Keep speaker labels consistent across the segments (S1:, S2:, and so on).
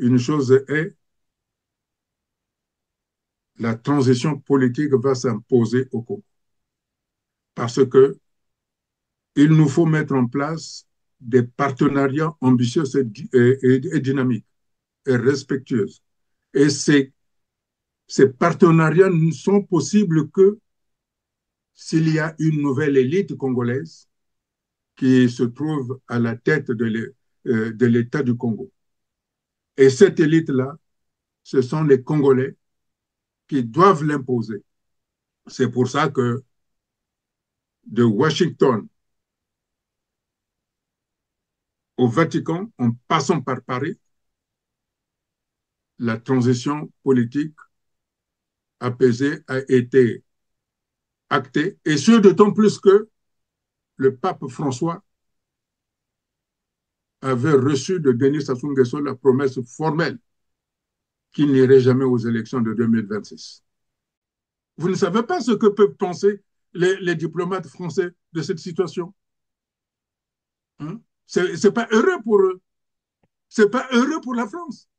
S1: une chose est, la transition politique va s'imposer au Congo. Parce que il nous faut mettre en place des partenariats ambitieux et dynamiques et respectueux. Et ces partenariats ne sont possibles que s'il y a une nouvelle élite congolaise qui se trouve à la tête de l'État du Congo. Et cette élite-là, ce sont les Congolais qui doivent l'imposer. C'est pour ça que de Washington au Vatican, en passant par Paris, la transition politique apaisée a été actée, et ce d'autant plus que le pape François avait reçu de Denis Sassou Nguesso la promesse formelle qu'il n'irait jamais aux élections de 2026. Vous ne savez pas ce que peuvent penser les diplomates français de cette situation. Hein? C'est pas heureux pour eux. C'est pas heureux pour la France.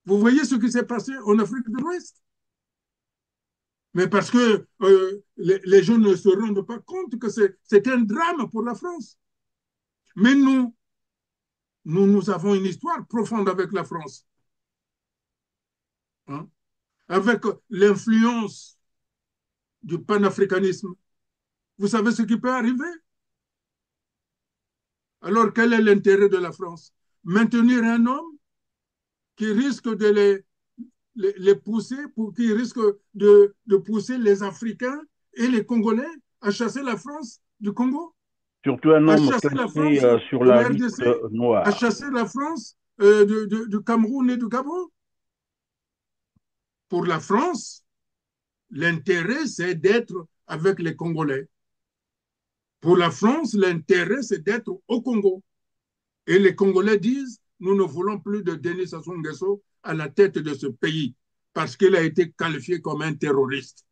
S1: Vous voyez ce qui s'est passé en Afrique de l'Ouest. Mais parce que les gens ne se rendent pas compte que c'est un drame pour la France. Mais nous avons une histoire profonde avec la France. Hein? Avec l'influence du panafricanisme. Vous savez ce qui peut arriver? Alors, quel est l'intérêt de la France? Maintenir un homme qui risque de les pousser, qui risque de pousser les Africains et les Congolais à chasser la France du Congo,
S2: Surtout un
S1: à
S2: homme
S1: chasser la
S2: classé
S1: France
S2: sur
S1: de
S2: la
S1: la
S2: liste
S1: RDC, à
S2: noire.
S1: chasser la France du Cameroun et du Gabon. Pour la France, l'intérêt, c'est d'être avec les Congolais. Pour la France, l'intérêt, c'est d'être au Congo. Et les Congolais disent, nous ne voulons plus de Denis Sassou Nguesso à la tête de ce pays parce qu'il a été qualifié comme un terroriste.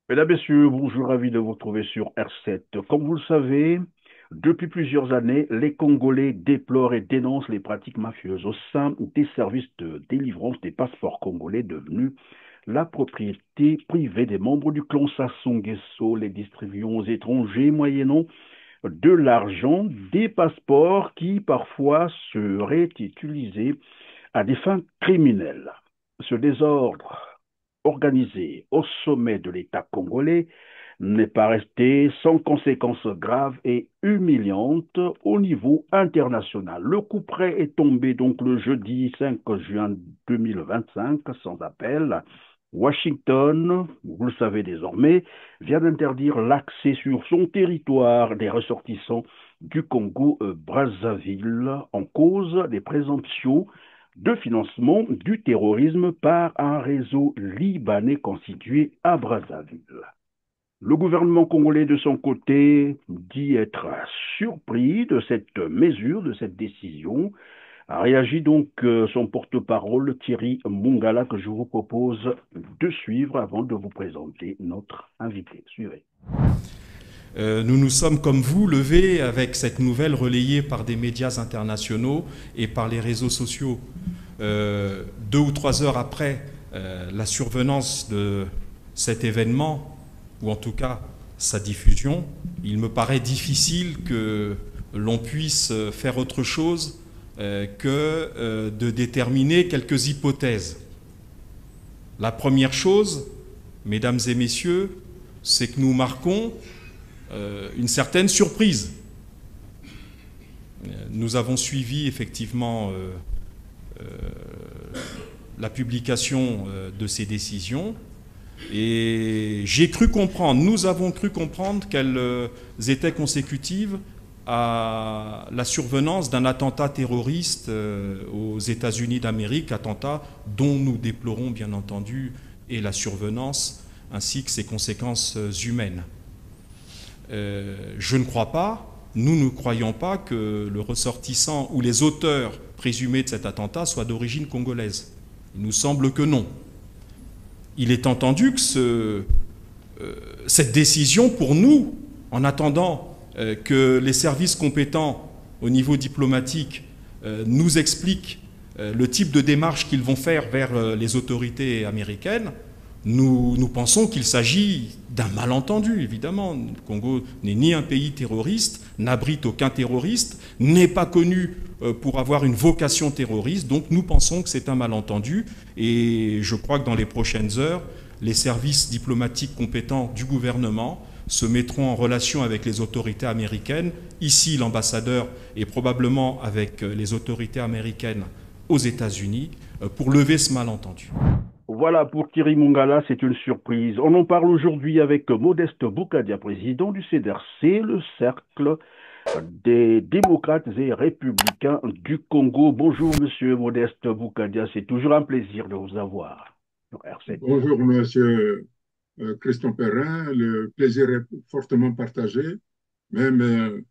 S2: Mesdames, Messieurs, bonjour, ravi de vous retrouver sur R7. Comme vous le savez, depuis plusieurs années, les Congolais déplorent et dénoncent les pratiques mafieuses au sein des services de délivrance des passeports congolais devenus la propriété privée des membres du clan Sassou Nguesso, les distribuant aux étrangers moyennant de l'argent, des passeports qui parfois seraient utilisés à des fins criminelles. Ce désordre organisé au sommet de l'État congolais n'est pas resté sans conséquences graves et humiliantes au niveau international. Le coup près est tombé donc le jeudi 5 juin 2025 sans appel. Washington, vous le savez désormais, vient d'interdire l'accès sur son territoire des ressortissants du Congo-Brazzaville en cause des présomptions de financement du terrorisme par un réseau libanais constitué à Brazzaville. Le gouvernement congolais, de son côté, dit être surpris de cette mesure, de cette décision. A réagi donc son porte-parole Thierry Mungala, que je vous propose de suivre avant de vous présenter notre invité. Suivez.
S3: Nous nous sommes, comme vous, levés avec cette nouvelle relayée par des médias internationaux et par les réseaux sociaux. 2 ou 3 heures après la survenance de cet événement, ou en tout cas sa diffusion, il me paraît difficile que l'on puisse faire autre chose que de déterminer quelques hypothèses. La première chose, mesdames et messieurs, c'est que nous marquons une certaine surprise. Nous avons suivi effectivement la publication de ces décisions et j'ai cru comprendre, nous avons cru comprendre qu'elles étaient consécutives à la survenance d'un attentat terroriste aux États-Unis d'Amérique, attentat dont nous déplorons bien entendu et la survenance ainsi que ses conséquences humaines. Je ne crois pas, nous ne croyons pas que le ressortissant ou les auteurs présumés de cet attentat soient d'origine congolaise. Il nous semble que non. Il est entendu que cette décision, pour nous, en attendant que les services compétents au niveau diplomatique nous expliquent le type de démarche qu'ils vont faire vers les autorités américaines, nous pensons qu'il s'agit d'un malentendu, évidemment. Le Congo n'est ni un pays terroriste, n'abrite aucun terroriste, n'est pas connu pour avoir une vocation terroriste, donc nous pensons que c'est un malentendu, et je crois que dans les prochaines heures, les services diplomatiques compétents du gouvernement se mettront en relation avec les autorités américaines, ici l'ambassadeur, et probablement avec les autorités américaines aux États-Unis, pour lever ce malentendu.
S2: Voilà, pour Thierry Mongala, c'est une surprise. On en parle aujourd'hui avec Modeste Boukadia, président du CDRC, le Cercle des démocrates et républicains du Congo. Bonjour, monsieur Modeste Boukadia, c'est toujours un plaisir de vous avoir sur R7.
S1: Bonjour, monsieur Christian Perrin. Le plaisir est fortement partagé, même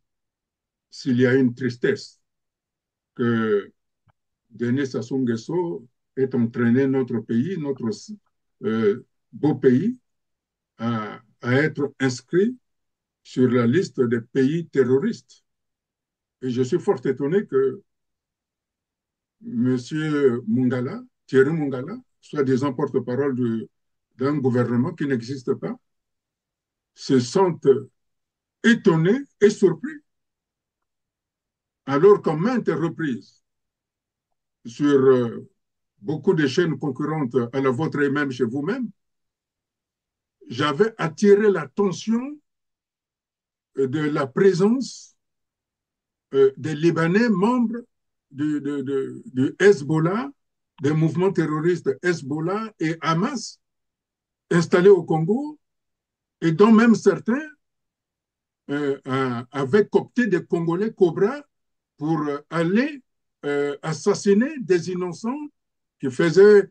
S1: s'il y a une tristesse que Denis Sassou Nguesso ait entraîné notre pays, notre beau pays, à être inscrit sur la liste des pays terroristes. Et je suis fort étonné que M. Mongala, Thierry Mongala, soit disant porte-parole d'un gouvernement qui n'existe pas, se sente étonné et surpris, alors qu'en maintes reprises, sur beaucoup de chaînes concurrentes à la vôtre et même chez vous-même, j'avais attiré l'attention de la présence des Libanais membres du Hezbollah, des mouvements terroristes Hezbollah et Hamas installés au Congo, et dont même certains avaient coopté des Congolais Cobra pour aller assassiner des innocents qui faisaient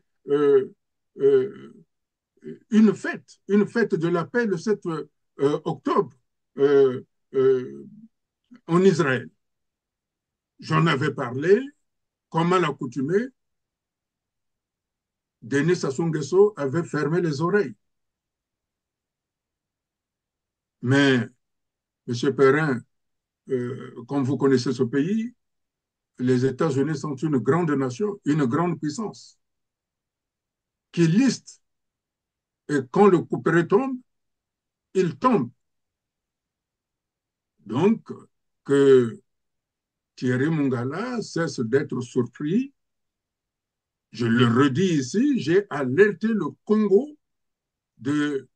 S1: une fête de la paix le 7 octobre en Israël. J'en avais parlé, comme à l'accoutumée, Denis Sassou Nguesso avait fermé les oreilles. Mais, M. Perrin, comme vous connaissez ce pays, les États-Unis sont une grande nation, une grande puissance, qui liste, et quand le couperet tombe, il tombe. Donc, que Thierry Mongala cesse d'être surpris. Je le redis ici, j'ai alerté le Congo de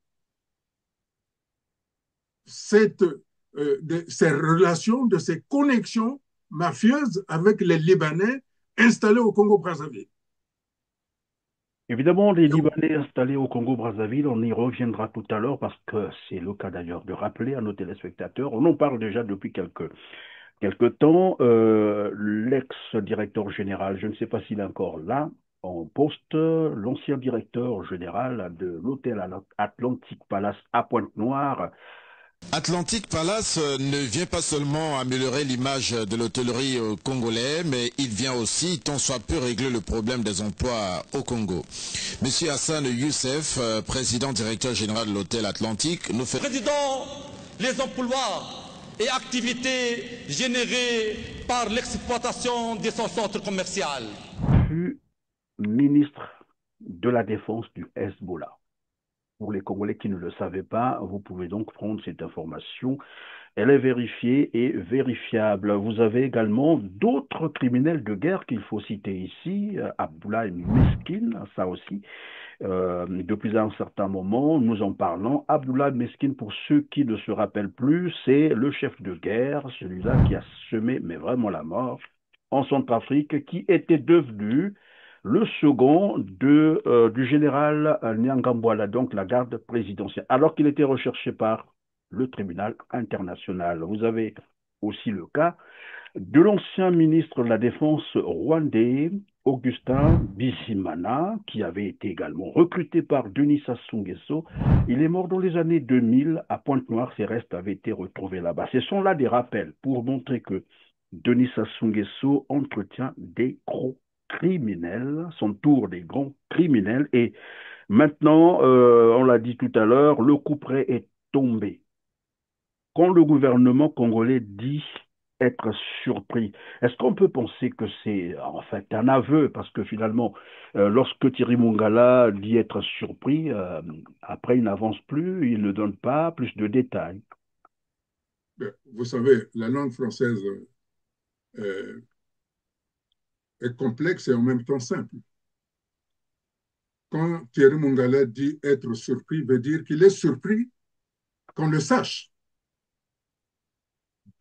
S1: ces relations, de ces connexions mafieuses avec les Libanais installés au Congo-Brazzaville.
S2: Évidemment, les Libanais installés au Congo-Brazzaville, on y reviendra tout à l'heure parce que c'est le cas d'ailleurs de rappeler à nos téléspectateurs, on en parle déjà depuis quelque temps, l'ex-directeur général, je ne sais pas s'il est encore là, en poste, l'ancien directeur général de l'hôtel Atlantic Palace à Pointe-Noire.
S4: Atlantic Palace ne vient pas seulement améliorer l'image de l'hôtellerie congolais, mais il vient aussi, tant soit peu, régler le problème des emplois au Congo. Monsieur Hassan Youssef, président directeur général de l'hôtel Atlantic, nous fait...
S5: Président, les emplois et activités générées par l'exploitation de son centre commercial.
S2: Fut ministre de la Défense du Hezbollah. Pour les Congolais qui ne le savaient pas, vous pouvez donc prendre cette information. Elle est vérifiée et vérifiable. Vous avez également d'autres criminels de guerre qu'il faut citer ici. Abdoulaye Meskine, ça aussi. Depuis un certain moment, nous en parlons. Abdoulaye Meskine, pour ceux qui ne se rappellent plus, c'est le chef de guerre, celui-là qui a semé, mais vraiment la mort, en Centrafrique, qui était devenu le second du général Nyangambwala, donc la garde présidentielle, alors qu'il était recherché par le tribunal international. Vous avez aussi le cas de l'ancien ministre de la Défense rwandais, Augustin Bisimana, qui avait été également recruté par Denis Sassou Nguesso. Il est mort dans les années 2000 à Pointe-Noire. Ses restes avaient été retrouvés là-bas. Ce sont là des rappels pour montrer que Denis Sassou Nguesso entretient des gros criminels, son tour des grands criminels. Et maintenant, on l'a dit tout à l'heure, le couperet est tombé. Quand le gouvernement congolais dit être surpris, est-ce qu'on peut penser que c'est en fait un aveu? Parce que finalement, lorsque Thierry Mongala dit être surpris, après il n'avance plus, il ne donne pas plus de détails.
S1: Vous savez, la langue française est complexe et en même temps simple. Quand Thierry Mongala dit être surpris, veut dire qu'il est surpris qu'on le sache.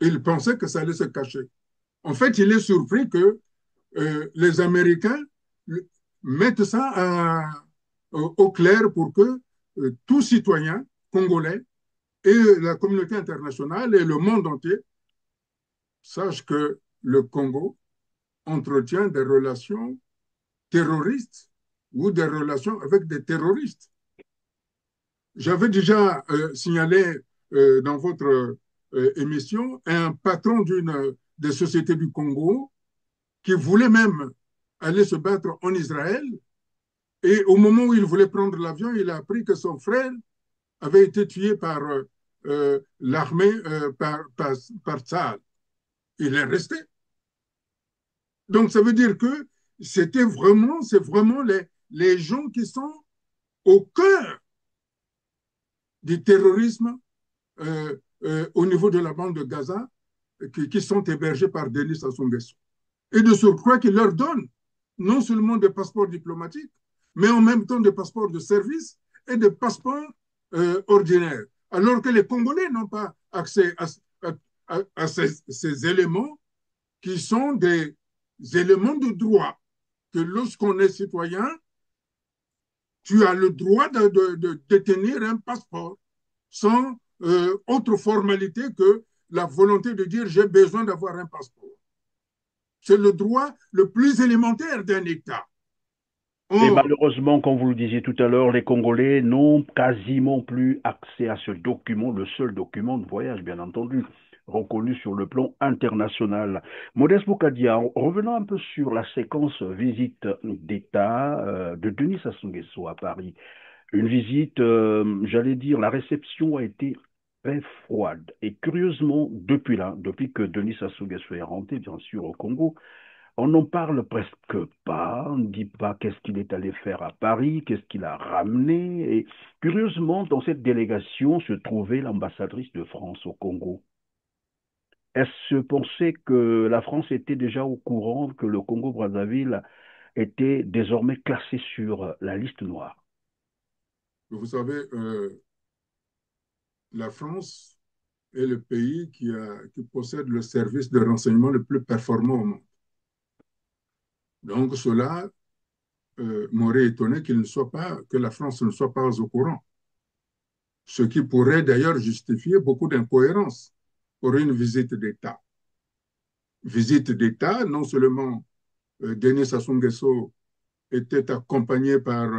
S1: Il pensait que ça allait se cacher. En fait, il est surpris que les Américains mettent ça au clair pour que tout citoyen congolais et la communauté internationale et le monde entier sachent que le Congo entretient des relations terroristes ou des relations avec des terroristes. J'avais déjà signalé dans votre émission un patron d'une des sociétés du Congo qui voulait même aller se battre en Israël. Et au moment où il voulait prendre l'avion, il a appris que son frère avait été tué par l'armée, par Tsahal. Il est resté. Donc, ça veut dire que c'est vraiment les gens qui sont au cœur du terrorisme au niveau de la bande de Gaza qui sont hébergés par Denis Sassou Nguesso. Et de surcroît qu'il leur donne non seulement des passeports diplomatiques, mais en même temps des passeports de service et des passeports ordinaires. Alors que les Congolais n'ont pas accès à ces éléments qui sont des éléments de droit, que lorsqu'on est citoyen, tu as le droit de détenir un passeport sans autre formalité que la volonté de dire j'ai besoin d'avoir un passeport. C'est le droit le plus élémentaire d'un État.
S2: Et malheureusement, comme vous le disiez tout à l'heure, les Congolais n'ont quasiment plus accès à ce document, le seul document de voyage, bien entendu, reconnu sur le plan international. Modeste Boukadia, revenons un peu sur la séquence visite d'État de Denis Sassou Nguesso à Paris. Une visite, j'allais dire, la réception a été très froide. Et curieusement, depuis là, depuis que Denis Sassou Nguesso est rentré, bien sûr, au Congo, on n'en parle presque pas, on ne dit pas qu'est-ce qu'il est allé faire à Paris, qu'est-ce qu'il a ramené. Et curieusement, dans cette délégation se trouvait l'ambassadrice de France au Congo. Est-ce penser que la France était déjà au courant que le Congo-Brazzaville était désormais classé sur la liste noire?
S1: Vous savez, la France est le pays qui possède le service de renseignement le plus performant au monde. Donc cela m'aurait étonné que la France ne soit pas au courant. Ce qui pourrait d'ailleurs justifier beaucoup d'incohérences pour une visite d'État. Visite d'État, non seulement Denis Sassou Nguesso était accompagné par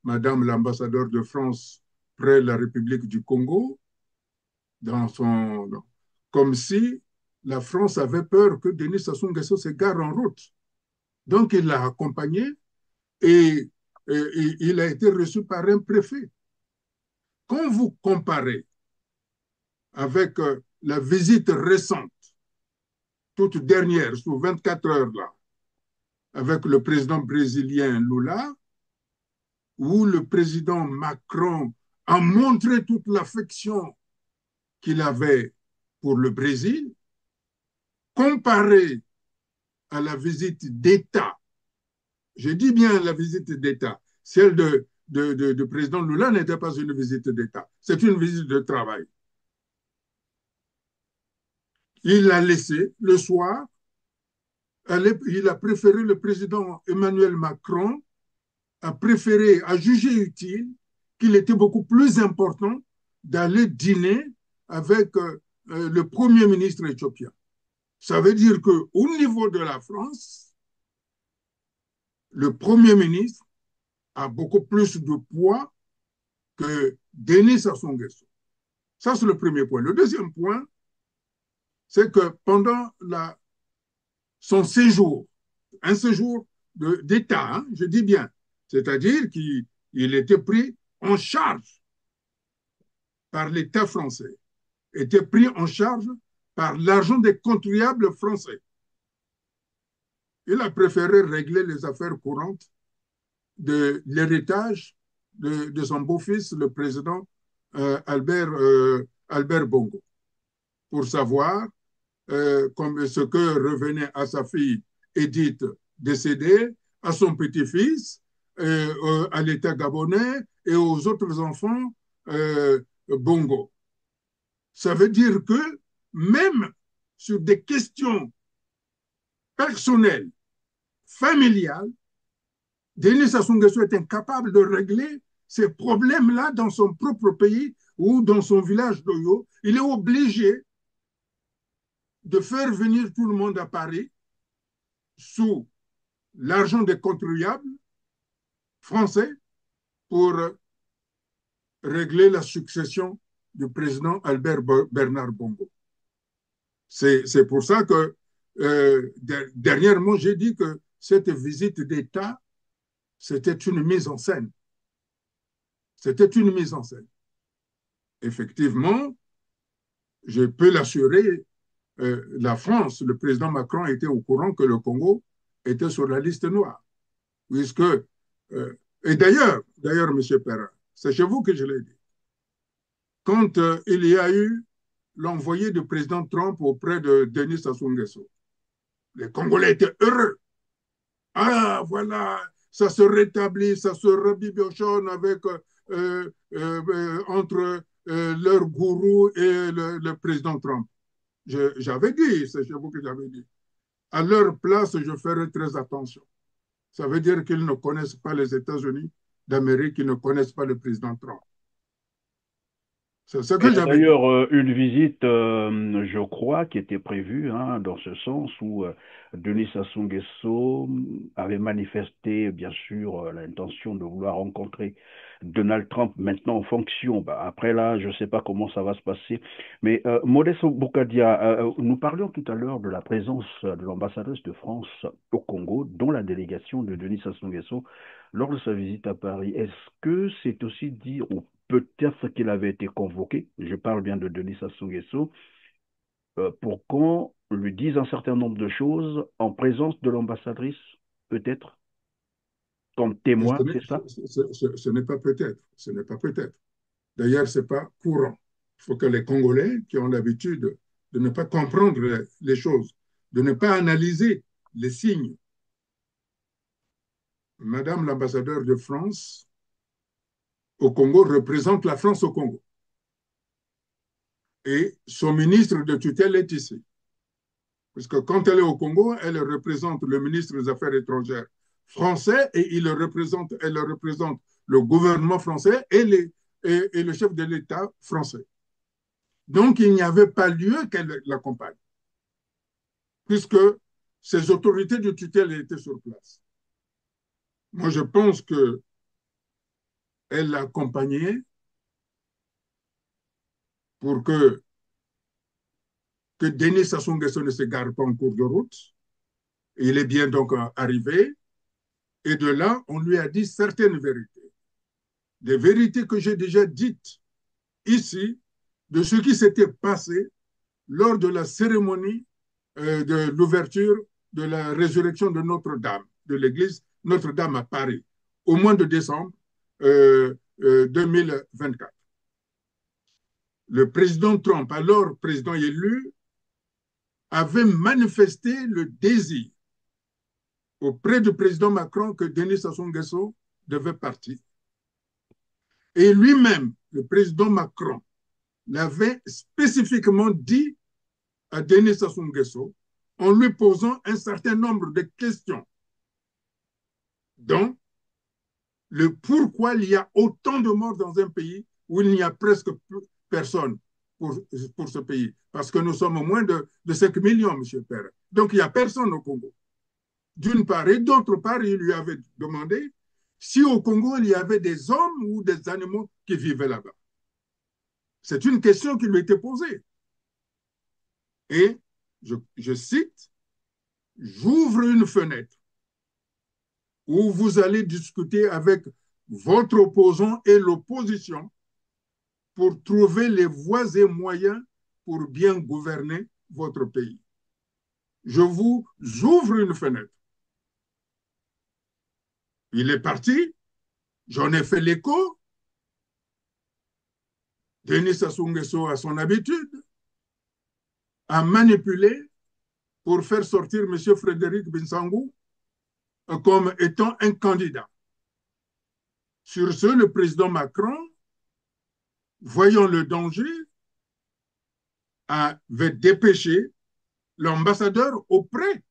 S1: Madame l'ambassadeur de France près de la République du Congo, comme si la France avait peur que Denis Sassou Nguesso s'égare en route. Donc, il l'a accompagné et il a été reçu par un préfet. Quand vous comparez avec la visite récente, toute dernière, sous 24 heures là, avec le président brésilien Lula, où le président Macron a montré toute l'affection qu'il avait pour le Brésil, comparé à la visite d'État, je dis bien la visite d'État, celle de président Lula n'était pas une visite d'État, c'est une visite de travail. Il l'a laissé le soir, il a préféré le président Emmanuel Macron, a jugé utile qu'il était beaucoup plus important d'aller dîner avec le premier ministre éthiopien. Ça veut dire qu'au niveau de la France, le Premier ministre a beaucoup plus de poids que Denis Sassou Nguesso. Ça, c'est le premier point. Le deuxième point, c'est que pendant son séjour, un séjour d'État, hein, je dis bien, c'est-à-dire qu'il était pris en charge par l'État français, était pris en charge par l'argent des contribuables français. Il a préféré régler les affaires courantes de l'héritage de son beau-fils, le président Albert Bongo, pour savoir ce que revenait à sa fille Edith décédée, à son petit-fils, à l'État gabonais et aux autres enfants Bongo. Ça veut dire que même sur des questions personnelles, familiales, Denis Sassou Nguesso est incapable de régler ces problèmes-là dans son propre pays ou dans son village d'Oyo. Il est obligé de faire venir tout le monde à Paris sous l'argent des contribuables français pour régler la succession du président Albert Bernard Bongo. C'est pour ça que dernièrement, j'ai dit que cette visite d'État, c'était une mise en scène. C'était une mise en scène. Effectivement, je peux l'assurer, la France, le président Macron était au courant que le Congo était sur la liste noire. Puisque, et d'ailleurs, M. Perrin, c'est chez vous que je l'ai dit, quand il y a eu l'envoyé du président Trump auprès de Denis Sassou Nguesso, les Congolais étaient heureux. Ah, voilà, ça se rétablit, ça se rebibochonne avec, entre leur gourou et le président Trump. J'avais dit, c'est chez vous que j'avais dit, à leur place, je ferai très attention. Ça veut dire qu'ils ne connaissent pas les États-Unis d'Amérique, ils ne connaissent pas le président Trump. C'est ce que j'avais dit.
S2: D'ailleurs, une visite, je crois, qui était prévue hein, dans ce sens où Denis Sassou Nguesso avait manifesté, bien sûr, l'intention de vouloir rencontrer Donald Trump maintenant en fonction. Bah, après là, je ne sais pas comment ça va se passer. Mais Modeste Boukadia, nous parlions tout à l'heure de la présence de l'ambassadrice de France au Congo, dont la délégation de Denis Sassou Nguesso lors de sa visite à Paris. Est-ce que c'est aussi dit, ou peut-être qu'il avait été convoqué, je parle bien de Denis Sassou Nguesso, pour qu'on lui dise un certain nombre de choses en présence de l'ambassadrice, peut-être, comme témoin, c'est ça?
S1: Ce n'est pas peut-être, ce n'est pas peut-être. D'ailleurs, ce n'est pas courant. Il faut que les Congolais qui ont l'habitude de ne pas comprendre les choses, de ne pas analyser les signes. Madame l'ambassadeur de France au Congo représente la France au Congo. Et son ministre de tutelle est ici. Parce que quand elle est au Congo, elle représente le ministre des Affaires étrangères français et elle représente le gouvernement français et le chef de l'État français. Donc, il n'y avait pas lieu qu'elle l'accompagne, puisque ces autorités de tutelle étaient sur place. Moi, je pense qu'elle l'a accompagnée pour que Denis Sassou Nguesso ne se gare pas en cours de route. Il est bien donc arrivé. Et de là, on lui a dit certaines vérités. Des vérités que j'ai déjà dites ici, de ce qui s'était passé lors de la cérémonie de l'ouverture de la résurrection de Notre-Dame, de l'église Notre-Dame à Paris, au mois de décembre 2024. Le président Trump, alors président élu, avait manifesté le désir auprès du président Macron que Denis Sassou Nguesso devait partir. Et lui-même, le président Macron, l'avait spécifiquement dit à Denis Sassou Nguesso en lui posant un certain nombre de questions, dont le pourquoi il y a autant de morts dans un pays où il n'y a presque personne pour ce pays, parce que nous sommes moins de 5 millions, M. Père. Donc, il n'y a personne au Congo. D'une part, et d'autre part, il lui avait demandé si au Congo, il y avait des hommes ou des animaux qui vivaient là-bas. C'est une question qui lui était posée. Et je cite, j'ouvre une fenêtre où vous allez discuter avec votre opposant et l'opposition pour trouver les voies et moyens pour bien gouverner votre pays. Je vous ouvre une fenêtre. Il est parti, j'en ai fait l'écho. Denis Sassou Nguesso a son habitude à manipuler pour faire sortir M. Frédéric Binsangou comme étant un candidat. Sur ce, le président Macron, voyant le danger, avait dépêché l'ambassadeur auprès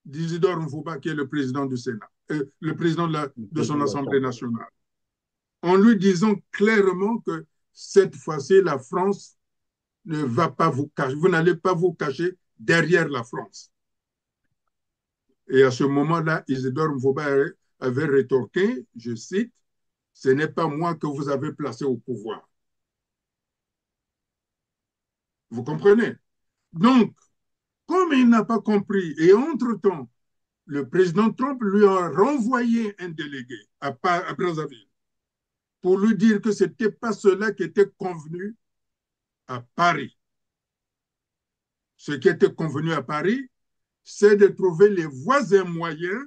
S1: d'Isidore Mfouba, qui est le président du Sénat, le président de son Assemblée nationale, en lui disant clairement que cette fois-ci, la France ne va pas vous cacher, vous n'allez pas vous cacher derrière la France. Et à ce moment-là, Isidore Mfouba avait rétorqué, je cite, ce n'est pas moi que vous avez placé au pouvoir. Vous comprenez? Donc, comme il n'a pas compris, et entre-temps, le président Trump lui a renvoyé un délégué à Brazzaville pour lui dire que ce n'était pas cela qui était convenu à Paris. Ce qui était convenu à Paris, c'est de trouver les voies et moyens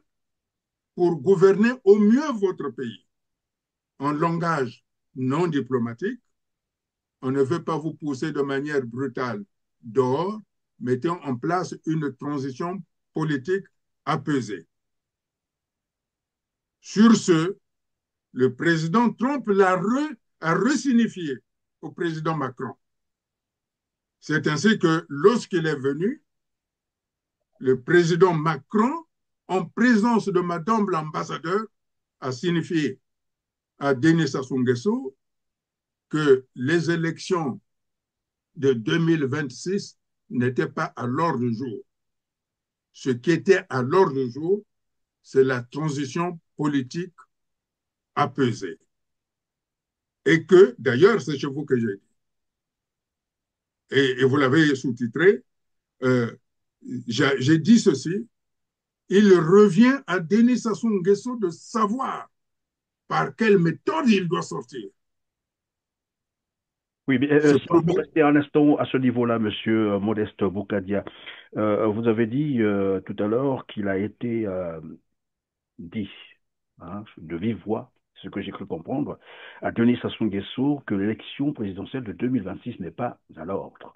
S1: pour gouverner au mieux votre pays. En langage non diplomatique, on ne veut pas vous pousser de manière brutale dehors, mettons en place une transition politique apaisée. Sur ce, le président Trump a resignifié au président Macron. C'est ainsi que lorsqu'il est venu, le président Macron, en présence de Madame l'ambassadeur, a signifié à Denis Sassou Nguesso que les élections de 2026 n'étaient pas à l'ordre du jour. Ce qui était à l'ordre du jour, c'est la transition politique apaisée. Et que, d'ailleurs, c'est chez vous que j'ai dit. Et vous l'avez sous-titré, j'ai dit ceci, il revient à Denis Sassou Nguesso de savoir par quelle méthode il doit sortir.
S2: Oui, mais si on peut rester un instant à ce niveau-là, Monsieur Modeste Boukadia, vous avez dit tout à l'heure qu'il a été dit, hein, de vive voix, ce que j'ai cru comprendre, à Denis Sassou Nguesso que l'élection présidentielle de 2026 n'est pas à l'ordre.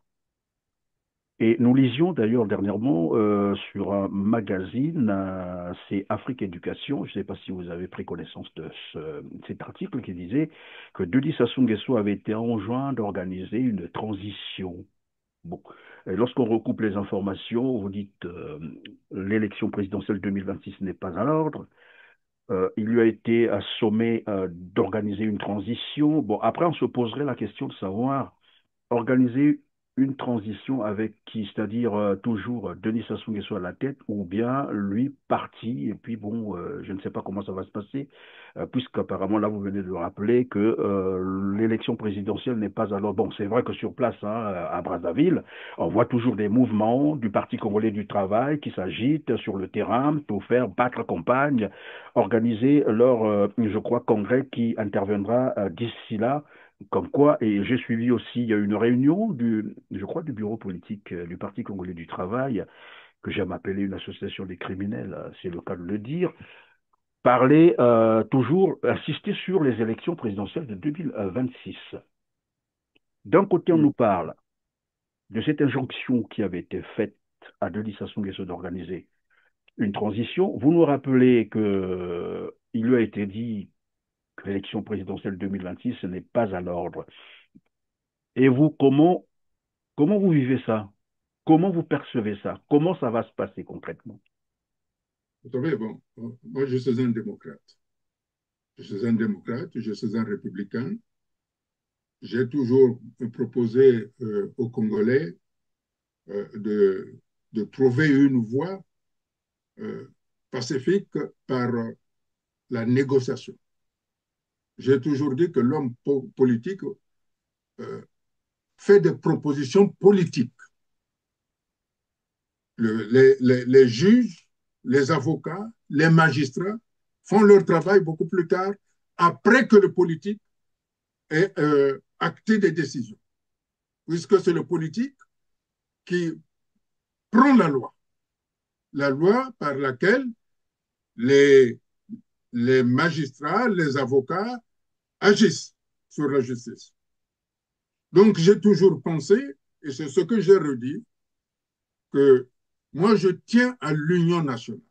S2: Et nous lisions d'ailleurs dernièrement sur un magazine, c'est Afrique Éducation, je ne sais pas si vous avez pris connaissance de cet article qui disait que Denis Sassou Nguesso avait été enjoint d'organiser une transition. Bon, lorsqu'on recoupe les informations, vous dites l'élection présidentielle 2026 n'est pas à l'ordre. Il lui a été assommé d'organiser une transition. Bon, après, on se poserait la question de savoir organiser une transition avec qui, c'est-à-dire toujours Denis Sassou Nguesso à la tête, ou bien lui parti, et puis bon, je ne sais pas comment ça va se passer, puisqu'apparemment là vous venez de le rappeler que l'élection présidentielle n'est pas alors bon. C'est vrai que sur place, hein, à Brazzaville, on voit toujours des mouvements du Parti congolais du travail qui s'agitent sur le terrain pour faire battre campagne, organiser leur, je crois, congrès qui interviendra d'ici là. Comme quoi, et j'ai suivi aussi, il y a une réunion je crois, du bureau politique du Parti congolais du travail, que j'aime appeler une association des criminels, c'est le cas de le dire, parler toujours, insister sur les élections présidentielles de 2026. D'un côté, on nous parle de cette injonction qui avait été faite à Denis Sassou Nguesso d'organiser une transition. Vous nous rappelez que il lui a été dit que l'élection présidentielle 2026, ce n'est pas à l'ordre. Et vous, comment vous vivez ça? Comment vous percevez ça? Comment ça va se passer concrètement?
S1: Vous savez, bon, moi je suis un démocrate. Je suis un démocrate, je suis un républicain. j'ai toujours proposé aux Congolais de trouver une voie pacifique par la négociation. J'ai toujours dit que l'homme politique fait des propositions politiques. Les juges, les avocats, les magistrats font leur travail beaucoup plus tard, après que le politique ait acté des décisions, puisque c'est le politique qui prend la loi par laquelle les, les magistrats, les avocats agissent sur la justice. Donc j'ai toujours pensé, et c'est ce que j'ai redit, que moi je tiens à l'union nationale.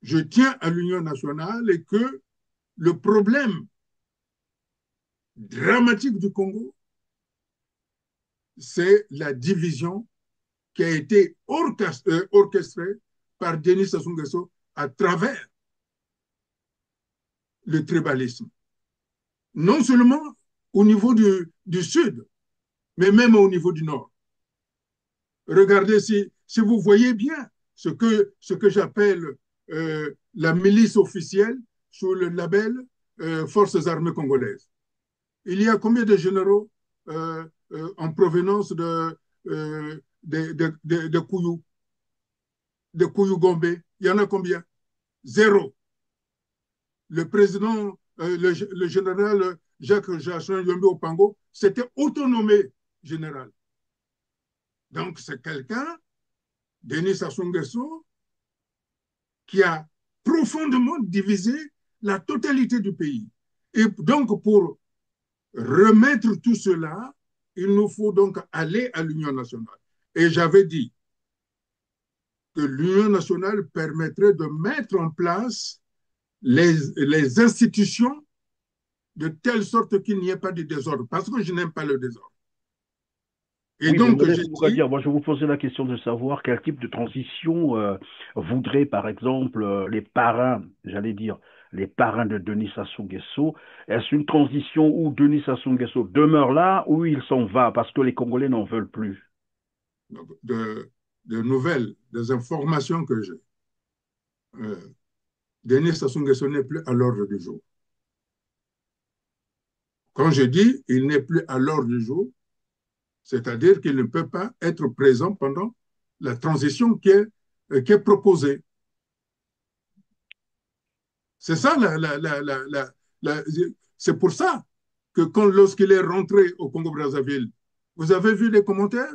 S1: Je tiens à l'union nationale et que le problème dramatique du Congo, c'est la division qui a été orchestrée par Denis Sassou Nguesso à travers le tribalisme. Non seulement au niveau du sud, mais même au niveau du nord. Regardez si vous voyez bien ce que j'appelle la milice officielle sous le label Forces armées congolaises. Il y a combien de généraux en provenance de Kouyou, de Kouyou-Gombe? Il y en a combien? Zéro. Le président, le général Jacques Jachin Yombe Opango, c'était autonomé général. Donc, c'est quelqu'un, Denis Sassou Nguesso, qui a profondément divisé la totalité du pays. Et donc, pour remettre tout cela, il nous faut donc aller à l'Union nationale. Et j'avais dit que l'Union nationale permettrait de mettre en place les institutions de telle sorte qu'il n'y ait pas de désordre, parce que je n'aime pas le désordre. Et
S2: Oui, mais
S1: donc,
S2: Modeste
S1: j'ai dit,
S2: Bourgadir, moi je vous posais la question de savoir quel type de transition voudraient par exemple les parrains, j'allais dire, les parrains de Denis Sassou Nguesso. Est-ce une transition où Denis Sassou Nguesso demeure là ou il s'en va parce que les Congolais n'en veulent plus?
S1: de nouvelles, des informations que j'ai. Denis Sassou Nguesso n'est plus à l'ordre du jour. Quand je dis il n'est plus à l'ordre du jour, c'est-à-dire qu'il ne peut pas être présent pendant la transition qui est proposée. C'est ça, c'est pour ça que lorsqu'il est rentré au Congo-Brazzaville, vous avez vu les commentaires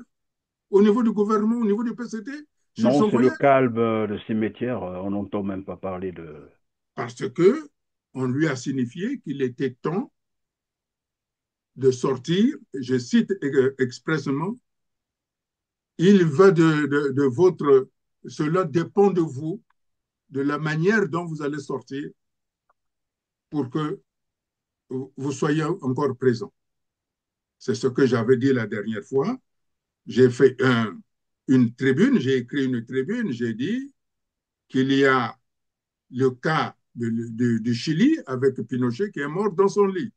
S1: au niveau du gouvernement, au niveau du PCT, sur
S2: Non,
S1: son
S2: c'est le
S1: voyage,
S2: calme de cimetière, on n'entend même pas parler de...
S1: parce que on lui a signifié qu'il était temps de sortir, je cite expressément, il va de votre, cela dépend de vous, de la manière dont vous allez sortir pour que vous soyez encore présent. C'est ce que j'avais dit la dernière fois. J'ai fait une tribune, j'ai écrit une tribune, j'ai dit qu'il y a le cas du Chili avec Pinochet qui est mort dans son lit.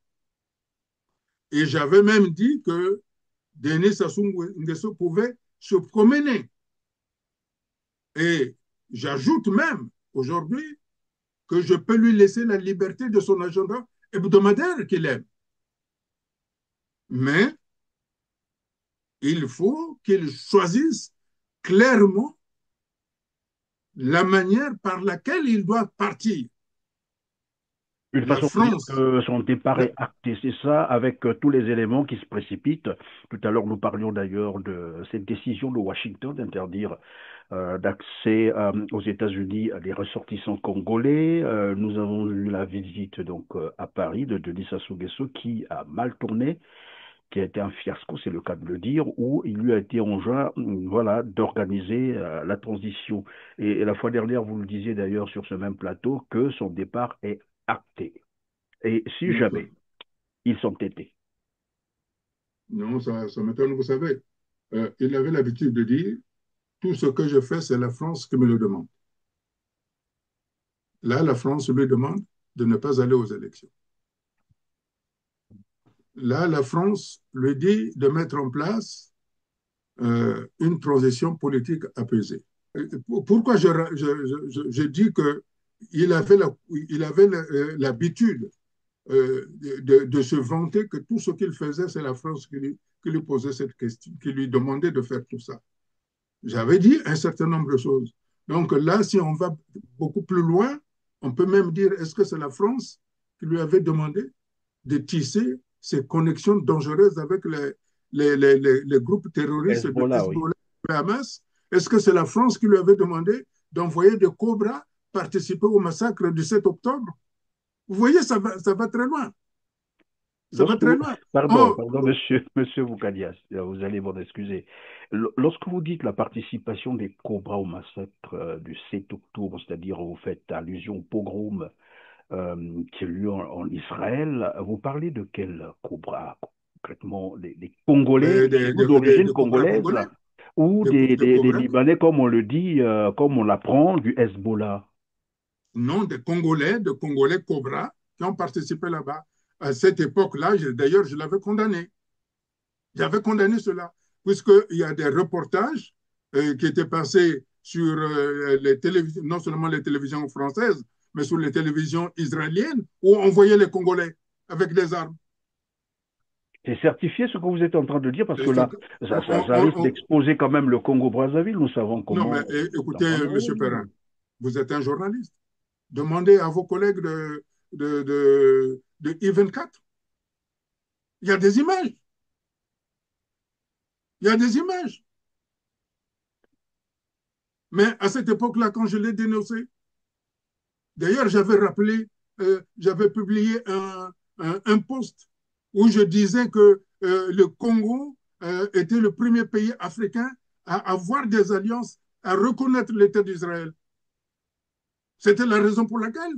S1: Et j'avais même dit que Denis Sassou Nguesso pouvait se promener. Et j'ajoute même aujourd'hui que je peux lui laisser la liberté de son agenda hebdomadaire qu'il aime. Mais il faut qu'il choisisse clairement la manière par laquelle il doit partir.
S2: Une
S1: La
S2: façon de dire
S1: France,
S2: que son départ
S1: la,
S2: est acté, c'est ça, avec tous les éléments qui se précipitent. Tout à l'heure, nous parlions d'ailleurs de cette décision de Washington d'interdire d'accès aux États-Unis à des ressortissants congolais. Nous avons eu la visite donc à Paris de Denis Sassou Nguesso qui a mal tourné, qui a été un fiasco, c'est le cas de le dire, où il lui a été enjoint, voilà, d'organiser la transition. Et la fois dernière, vous le disiez d'ailleurs sur ce même plateau, que son départ est acté. Et si jamais ils sont têtés.
S1: non, ça m'étonne, vous savez. Il avait l'habitude de dire, tout ce que je fais, c'est la France qui me le demande. Là, la France lui demande de ne pas aller aux élections. Là, la France lui dit de mettre en place une transition politique apaisée. Pourquoi je dis qu'il avait l'habitude de se vanter que tout ce qu'il faisait, c'est la France qui lui posait cette question, qui lui demandait de faire tout ça. J'avais dit un certain nombre de choses. Donc là, si on va beaucoup plus loin, on peut même dire, est-ce que c'est la France qui lui avait demandé de tisser ces connexions dangereuses avec les groupes terroristes de
S2: Hezbollah, oui.
S1: Hezbollah et Hamas? Est-ce que c'est la France qui lui avait demandé d'envoyer des Cobras participer au massacre du 7 octobre? Vous voyez, ça va très loin. Ça va
S2: Lorsque
S1: très
S2: vous,
S1: loin.
S2: pardon,
S1: Oh,
S2: pardon, monsieur Boukadias, vous allez m'en excuser. Lorsque vous dites la participation des Cobras au massacre du 7 octobre, c'est-à-dire vous faites allusion au pogrom qui a eu lieu en Israël, vous parlez de quel Cobra concrètement? Les Congolais, chez vous d'origine
S1: des Cobras
S2: congolaise,
S1: congolais,
S2: ou
S1: des
S2: des
S1: Cobras,
S2: Libanais, comme on le dit, comme on l'apprend, du Hezbollah?
S1: non, des Congolais Cobras qui ont participé là-bas. À cette époque-là, d'ailleurs, je l'avais condamné. J'avais condamné cela, puisqu'il y a des reportages qui étaient passés sur les télévisions, non seulement les télévisions françaises, mais sur les télévisions israéliennes, où on voyait les Congolais avec des armes.
S2: C'est certifié ce que vous êtes en train de dire parce
S1: Et
S2: que
S1: ce
S2: là,
S1: que-
S2: ça risque d'exposer quand même le Congo-Brazzaville. Nous savons
S1: Non, mais
S2: comment
S1: écoutez,
S2: la
S1: M.
S2: Cameroun.
S1: Perrin, vous êtes un journaliste. Demandez à vos collègues de I24. Il y a des images. Il y a des images. Mais à cette époque-là, quand je l'ai dénoncé, d'ailleurs, j'avais publié un post où je disais que le Congo était le premier pays africain à avoir des alliances, à reconnaître l'État d'Israël. C'était la raison pour laquelle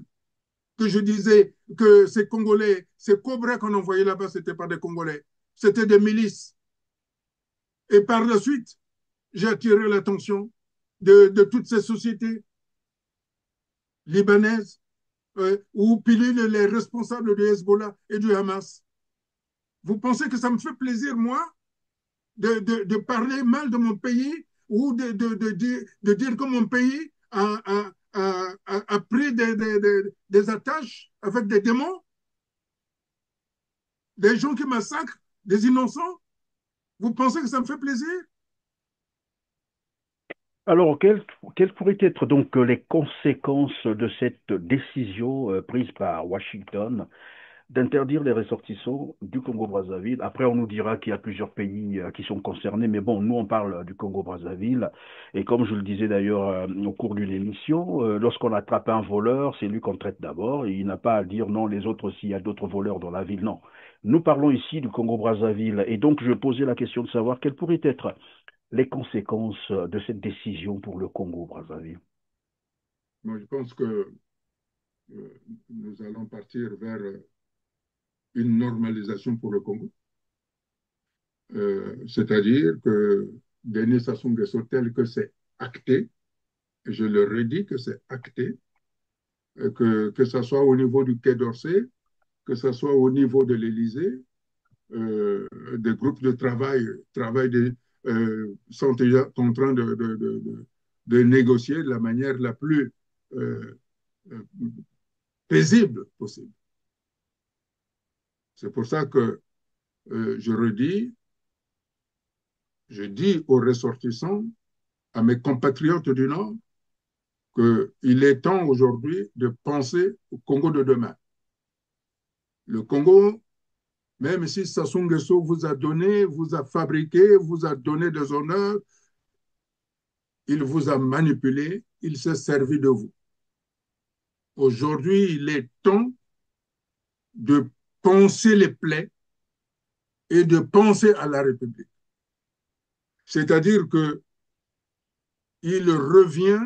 S1: que je disais que ces Congolais, ces Cobras qu'on envoyait là-bas, ce n'étaient pas des Congolais, c'était des milices. Et par la suite, j'ai attiré l'attention de toutes ces sociétés libanaises où pilulent les responsables du Hezbollah et du Hamas. Vous pensez que ça me fait plaisir, moi, de parler mal de mon pays ou de dire que mon pays a pris des attaches avec des démons, des gens qui massacrent des innocents? Vous pensez que ça me fait plaisir?
S2: Alors, quelles pourraient être donc les conséquences de cette décision prise par Washington d'interdire les ressortissants du Congo-Brazzaville? Après, on nous dira qu'il y a plusieurs pays qui sont concernés, mais bon, nous, on parle du Congo-Brazzaville. Et comme je le disais d'ailleurs au cours d'une émission, lorsqu'on attrape un voleur, c'est lui qu'on traite d'abord. Et il n'a pas à dire non, les autres, s'il y a d'autres voleurs dans la ville. Non. Nous parlons ici du Congo-Brazzaville. Et donc, je posais la question de savoir quelles pourraient être les conséquences de cette décision pour le Congo-Brazzaville.
S1: Moi, je pense que nous allons partir vers une normalisation pour le Congo. C'est-à-dire que Denis Sassou Nguesso, tel que c'est acté, et je le redis que c'est acté, que ce soit au niveau du Quai d'Orsay, que ce soit au niveau de l'Élysée, des groupes de travail sont déjà en train de négocier de la manière la plus euh, euh, paisible possible. C'est pour ça que je redis, je dis aux ressortissants, à mes compatriotes du Nord, qu'il est temps aujourd'hui de penser au Congo de demain. Le Congo, même si Sassou Nguesso vous a donné, vous a fabriqué, vous a donné des honneurs, il vous a manipulé, il s'est servi de vous. Aujourd'hui, il est temps de penser les plaies et de penser à la République. C'est-à-dire qu'il revient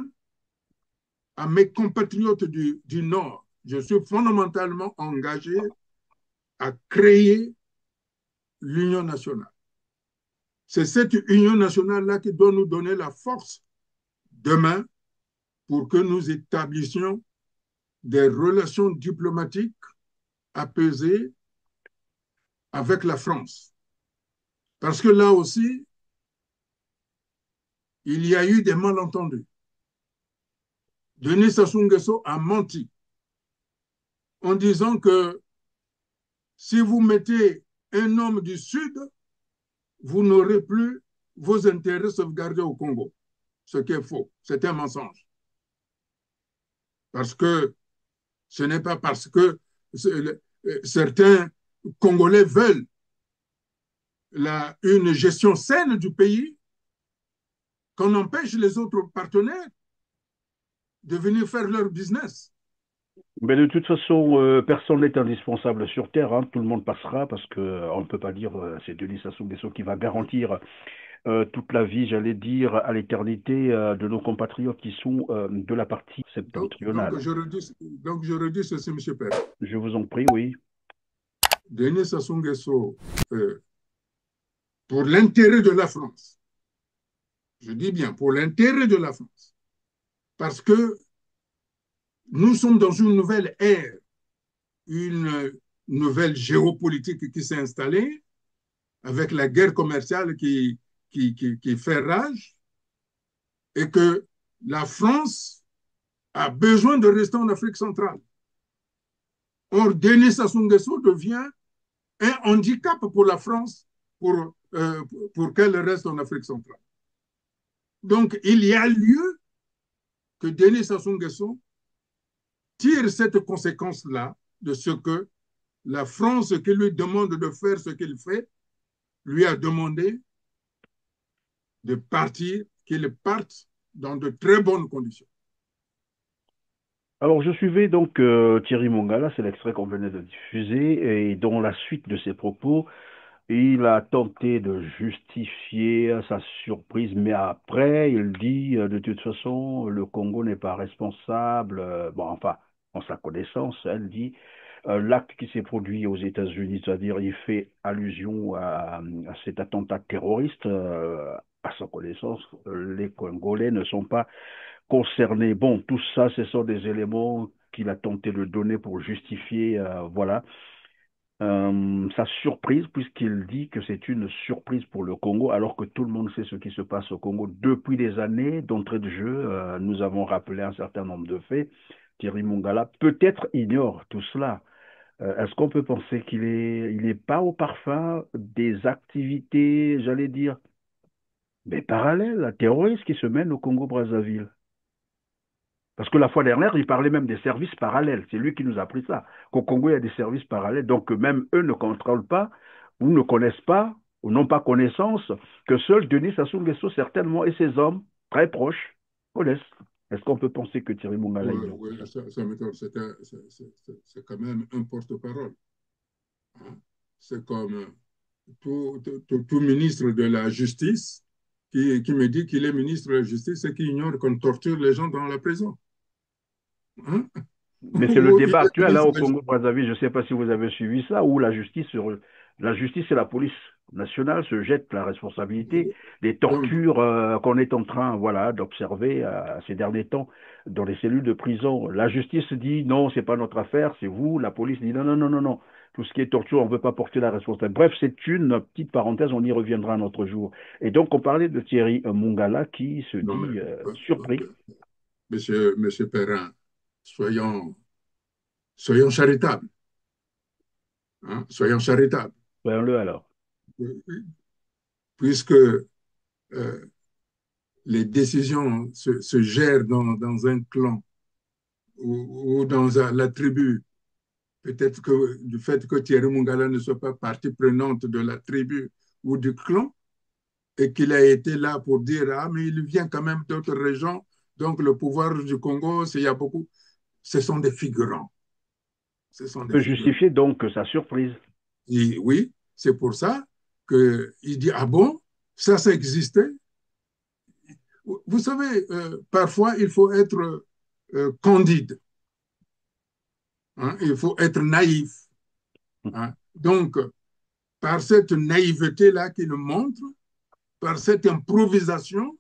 S1: à mes compatriotes du Nord. Je suis fondamentalement engagé à créer l'Union nationale. C'est cette Union nationale-là qui doit nous donner la force demain pour que nous établissions des relations diplomatiques apaisées avec la France. Parce que là aussi, il y a eu des malentendus. Denis Sassou Nguesso a menti en disant que si vous mettez un homme du Sud, vous n'aurez plus vos intérêts sauvegardés au Congo. Ce qui est faux. C'est un mensonge. Parce que ce n'est pas parce que certains Congolais veulent une gestion saine du pays qu'on empêche les autres partenaires de venir faire leur business.
S2: Mais de toute façon, personne n'est indispensable sur Terre, hein. Tout le monde passera parce que on ne peut pas dire c'est Denis Sassou Nguesso qui va garantir toute la vie, j'allais dire, à l'éternité de nos compatriotes qui sont de la partie septentrionale.
S1: Donc je redis ceci, M. Père.
S2: Je vous en prie, oui.
S1: Denis Sassou Nguesso, pour l'intérêt de la France, je dis bien pour l'intérêt de la France, parce que nous sommes dans une nouvelle ère, une nouvelle géopolitique qui s'est installée avec la guerre commerciale qui fait rage et que la France a besoin de rester en Afrique centrale. Or, Denis Sassou Nguesso devient un handicap pour la France pour qu'elle reste en Afrique centrale. Donc, il y a lieu que Denis Sassou Nguesso tire cette conséquence-là de ce que la France qui lui demande de faire ce qu'il fait, lui a demandé de partir, qu'il parte dans de très bonnes conditions.
S2: Alors, je suivais donc Thierry Mongala, c'est l'extrait qu'on venait de diffuser, et dans la suite de ses propos, il a tenté de justifier sa surprise, mais après, il dit, de toute façon, le Congo n'est pas responsable. Bon, enfin, en sa connaissance, elle dit, l'acte qui s'est produit aux États-Unis, c'est-à-dire il fait allusion à cet attentat terroriste, à sa connaissance, les Congolais ne sont pas concernés. Bon, tout ça, ce sont des éléments qu'il a tenté de donner pour justifier, voilà, sa surprise, puisqu'il dit que c'est une surprise pour le Congo, alors que tout le monde sait ce qui se passe au Congo depuis des années d'entrée de jeu. Nous avons rappelé un certain nombre de faits. Thierry Mongala peut-être ignore tout cela. Est-ce qu'on peut penser il n'est pas au parfum des activités, j'allais dire, mais parallèles, terroristes qui se mènent au Congo-Brazzaville? Parce que la fois dernière, il parlait même des services parallèles. C'est lui qui nous a appris ça. Qu'au Congo, il y a des services parallèles. Donc, même eux ne contrôlent pas, ou ne connaissent pas, ou n'ont pas connaissance, que seul Denis Sassou Nguesso, certainement, et ses hommes très proches connaissent. Est-ce qu'on peut penser que Thierry Mongala ignore ça?
S1: Ça m'étonne. C'est quand même un porte-parole. Hein. C'est comme tout ministre de la Justice qui me dit qu'il est ministre de la Justice et qui ignore qu'on torture les gens dans la prison. Hein?
S2: Mais c'est le débat actuel là au Congo-Brazzaville. Je ne sais pas si vous avez suivi ça, où la justice et la police nationale se jettent la responsabilité des tortures qu'on est en train, voilà, d'observer ces derniers temps dans les cellules de prison. La justice dit non, c'est pas notre affaire, c'est vous. La police dit non, non, non, non, non. Tout ce qui est torture, on ne veut pas porter la responsabilité. Bref, c'est une petite parenthèse, on y reviendra un autre jour. Et donc, on parlait de Thierry Mongala qui se dit surpris.
S1: Monsieur Perrin, soyons charitables. Hein? Soyons charitables.
S2: Soyons-le alors.
S1: Puisque les décisions se gèrent dans un clan ou dans la tribu, peut-être que du fait que Thierry Mongala ne soit pas partie prenante de la tribu ou du clan, et qu'il a été là pour dire, ah, mais il vient quand même d'autres régions, donc le pouvoir du Congo, il y a beaucoup, ce sont des figurants.
S2: On peut justifier donc sa surprise.
S1: Et oui, c'est pour ça qu'il dit, ah bon, ça existait. Vous savez, parfois, il faut être candide. Hein, il faut être naïf. Hein. Donc, par cette naïveté-là qu'il montre, par cette improvisation,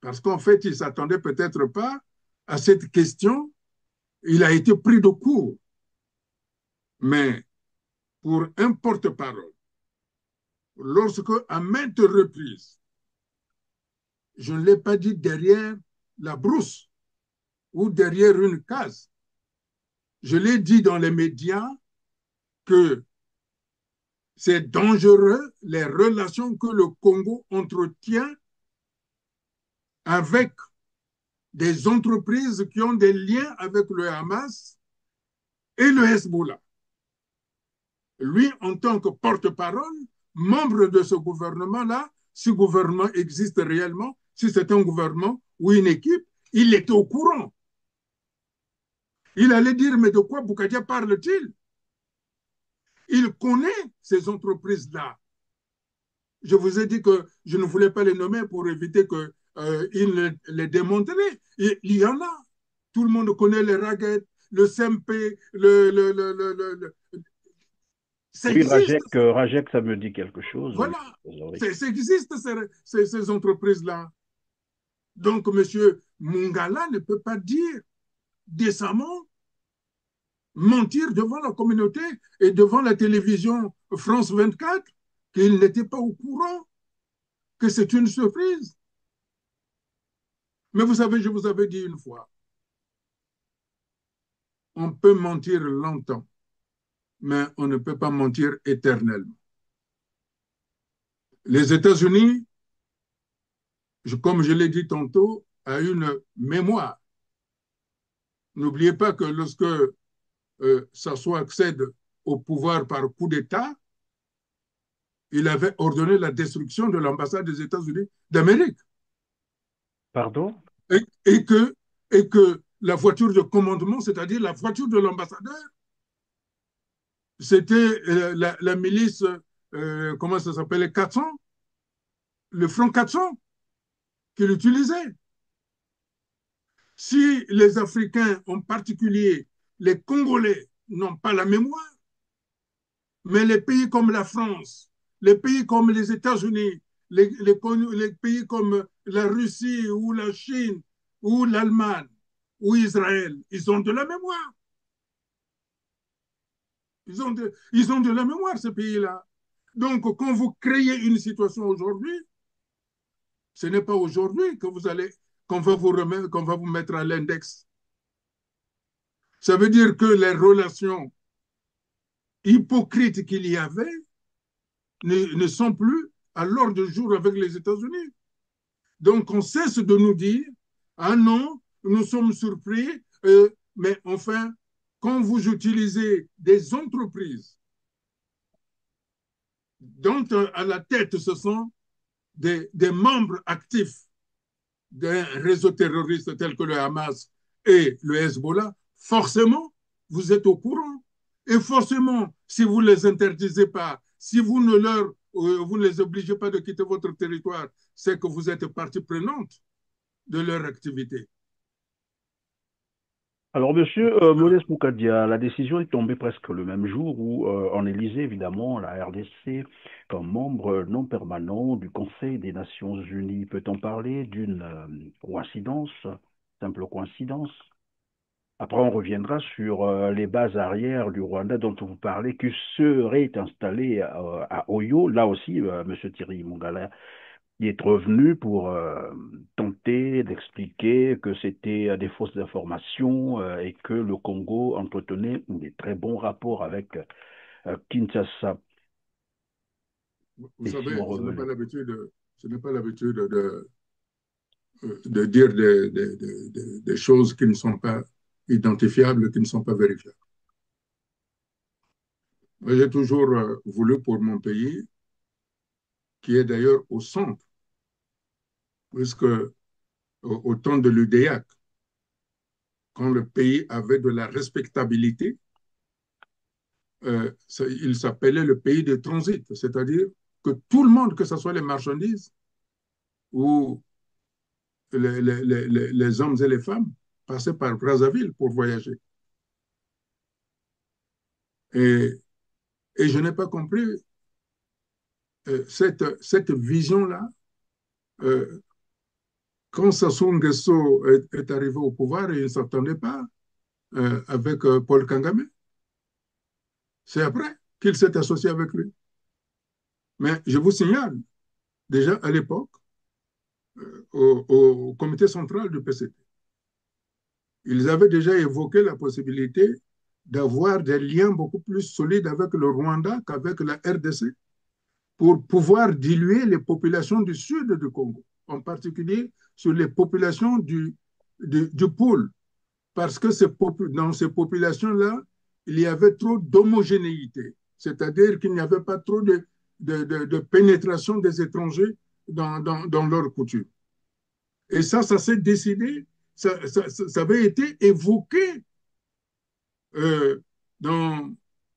S1: parce qu'en fait, il ne s'attendait peut-être pas à cette question, il a été pris de court. Mais pour un porte-parole, lorsque, à maintes reprises, je ne l'ai pas dit derrière la brousse ou derrière une case, je l'ai dit dans les médias que c'est dangereux les relations que le Congo entretient avec des entreprises qui ont des liens avec le Hamas et le Hezbollah. Lui, en tant que porte-parole, membre de ce gouvernement-là, si le gouvernement existe réellement, si c'est un gouvernement ou une équipe, il était au courant. Il allait dire, mais de quoi Boukadia parle-t-il? Il connaît ces entreprises-là. Je vous ai dit que je ne voulais pas les nommer pour éviter qu'il les démontrait. Il y en a. Tout le monde connaît les raguettes, le CMP, ça
S2: Oui,
S1: existe.
S2: Rajek, ça me dit quelque chose. Oui.
S1: Voilà, ça existe, ces entreprises-là. Donc, M. Mungala ne peut pas dire décemment, mentir devant la communauté et devant la télévision France 24 qu'il n'était pas au courant, que c'est une surprise. Mais vous savez, je vous avais dit une fois, on peut mentir longtemps, mais on ne peut pas mentir éternellement. Les États-Unis, comme je l'ai dit tantôt, a une mémoire. N'oubliez pas que lorsque Sassou accède au pouvoir par coup d'État, il avait ordonné la destruction de l'ambassade des États-Unis d'Amérique.
S2: Pardon?
S1: Et que la voiture de commandement, c'est-à-dire la voiture de l'ambassadeur, c'était la milice, comment ça s'appelle, les 400, le front 400 qu'il utilisait. Si les Africains, en particulier les Congolais, n'ont pas la mémoire, mais les pays comme la France, les pays comme les États-Unis, les pays comme la Russie ou la Chine ou l'Allemagne ou Israël, ils ont de la mémoire. Ils ont de la mémoire, ces pays-là. Donc, quand vous créez une situation aujourd'hui, ce n'est pas aujourd'hui que vous allez, qu'on va vous mettre à l'index. Ça veut dire que les relations hypocrites qu'il y avait ne sont plus à l'ordre du jour avec les États-Unis. Donc, on cesse de nous dire, ah non, nous sommes surpris, mais enfin, quand vous utilisez des entreprises dont à la tête ce sont des membres actifs d'un réseau terroriste tel que le Hamas et le Hezbollah, forcément, vous êtes au courant. Et forcément, si vous ne les interdisez pas, si vous vous ne les obligez pas de quitter votre territoire, c'est que vous êtes partie prenante de leur activité.
S2: Alors, monsieur Modeste Moukadia, la décision est tombée presque le même jour où on élisait évidemment la RDC comme membre non permanent du Conseil des Nations Unies. Peut-on parler d'une coïncidence, simple coïncidence? Après, on reviendra sur les bases arrières du Rwanda dont vous parlez, qui seraient installées à Oyo. Là aussi, monsieur Thierry Mongala il est revenu pour tenter d'expliquer que c'était des fausses informations et que le Congo entretenait des très bons rapports avec Kinshasa.
S1: Vous
S2: Et si
S1: savez,
S2: on revenait.
S1: je n'ai pas l'habitude de dire des choses qui ne sont pas identifiables, qui ne sont pas vérifiables. J'ai toujours voulu pour mon pays, qui est d'ailleurs au centre, puisque au temps de l'UDEAC, quand le pays avait de la respectabilité, il s'appelait le pays de transit, c'est-à-dire que tout le monde, que ce soit les marchandises ou les hommes et les femmes, passaient par Brazzaville pour voyager. Et, et je n'ai pas compris cette vision-là. Quand Sassou Nguesso est arrivé au pouvoir, il ne s'attendait pas avec Paul Kagame. C'est après. qu'il s'est associé avec lui. Mais je vous signale, déjà à l'époque, au comité central du PCT, ils avaient déjà évoqué la possibilité d'avoir des liens beaucoup plus solides avec le Rwanda qu'avec la RDC pour pouvoir diluer les populations du sud du Congo, en particulier sur les populations du pôle, parce que dans ces populations-là, il y avait trop d'homogénéité, c'est-à-dire qu'il n'y avait pas trop de pénétration des étrangers dans leurs coutumes. Et ça s'est décidé, ça avait été évoqué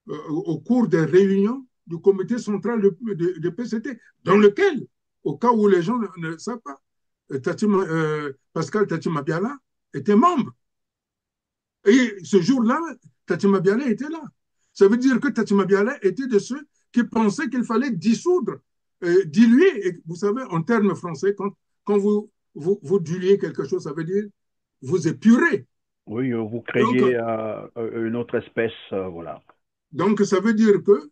S1: au cours des réunions du comité central de PCT, dans lequel, au cas où les gens ne savent pas, Pascal Tati Mabiala était membre. Et ce jour-là, Tati Mabiala était là. Ça veut dire que Tati Mabiala était de ceux qui pensaient qu'il fallait dissoudre, diluer. Et vous savez, en termes français, quand vous diluez quelque chose, ça veut dire vous épurez.
S2: Oui, vous créez une autre espèce, voilà.
S1: Donc, ça veut dire que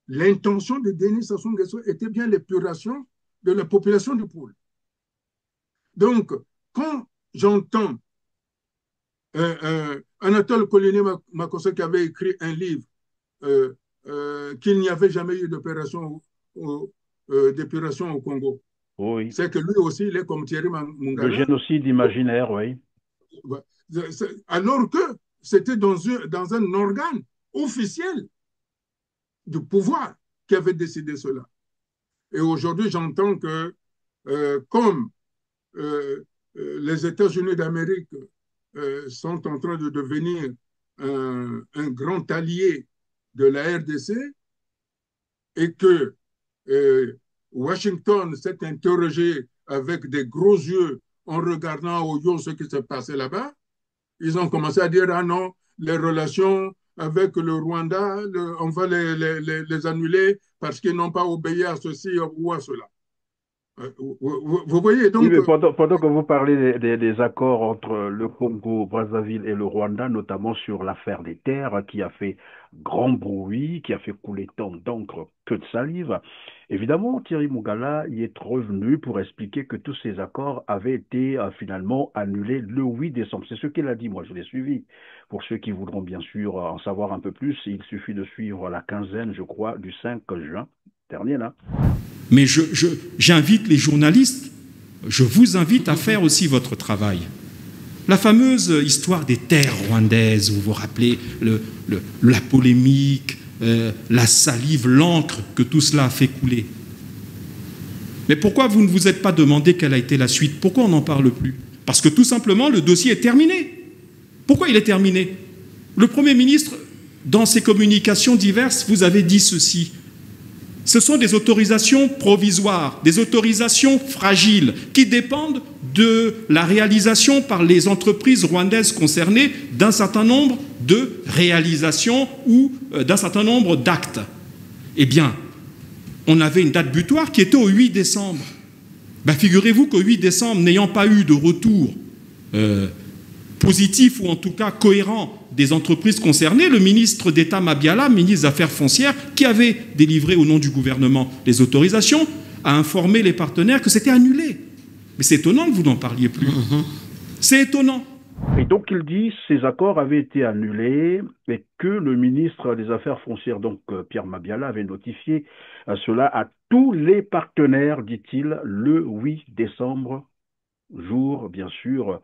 S1: l'intention de Denis Sassou Nguesso était bien l'épuration de la population du pôle. Donc, quand j'entends Anatole Collinet-Makossa qui avait écrit un livre qu'il n'y avait jamais eu d'épuration au Congo,
S2: oui.
S1: C'est que lui aussi, il est comme Thierry Mungala.
S2: Le génocide imaginaire, oui.
S1: Alors que c'était dans un organe officiel du pouvoir qui avait décidé cela. Et aujourd'hui, j'entends que comme les États-Unis d'Amérique sont en train de devenir un grand allié de la RDC et que Washington s'est interrogé avec des gros yeux en regardant au Yo ce qui s'est passé là-bas, ils ont commencé à dire « Ah non, les relations avec le Rwanda, on va les annuler parce qu'ils n'ont pas obéi à ceci ou à cela. » Vous voyez donc...
S2: Oui, mais pendant que vous parlez des accords entre le Congo, Brazzaville et le Rwanda, notamment sur l'affaire des terres qui a fait grand bruit, qui a fait couler tant d'encre que de salive, évidemment, Thierry Mungala y est revenu pour expliquer que tous ces accords avaient été finalement annulés le 8 décembre. C'est ce qu'il a dit, moi je l'ai suivi. Pour ceux qui voudront bien sûr en savoir un peu plus, il suffit de suivre la quinzaine, je crois, du 5 juin dernier, là.
S3: Mais j'invite les journalistes, je vous invite à faire aussi votre travail. La fameuse histoire des terres rwandaises, vous vous rappelez, la polémique, la salive, l'encre que tout cela a fait couler. Mais pourquoi vous ne vous êtes pas demandé quelle a été la suite? Pourquoi on n'en parle plus? Parce que tout simplement, le dossier est terminé. Pourquoi il est terminé? Le Premier ministre, dans ses communications diverses, vous avez dit ceci. Ce sont des autorisations provisoires, des autorisations fragiles qui dépendent de la réalisation par les entreprises rwandaises concernées d'un certain nombre de réalisations ou d'un certain nombre d'actes. Eh bien, on avait une date butoir qui était au 8 décembre. Ben, figurez-vous qu'au 8 décembre, n'ayant pas eu de retour positif ou en tout cas cohérent des entreprises concernées, le ministre d'État Mabiala, ministre des Affaires foncières, qui avait délivré au nom du gouvernement les autorisations, a informé les partenaires que c'était annulé. Mais c'est étonnant que vous n'en parliez plus. C'est étonnant.
S2: Et donc il dit que ces accords avaient été annulés et que le ministre des Affaires foncières, donc Pierre Mabiala, avait notifié cela à tous les partenaires, dit-il, le 8 décembre, jour bien sûr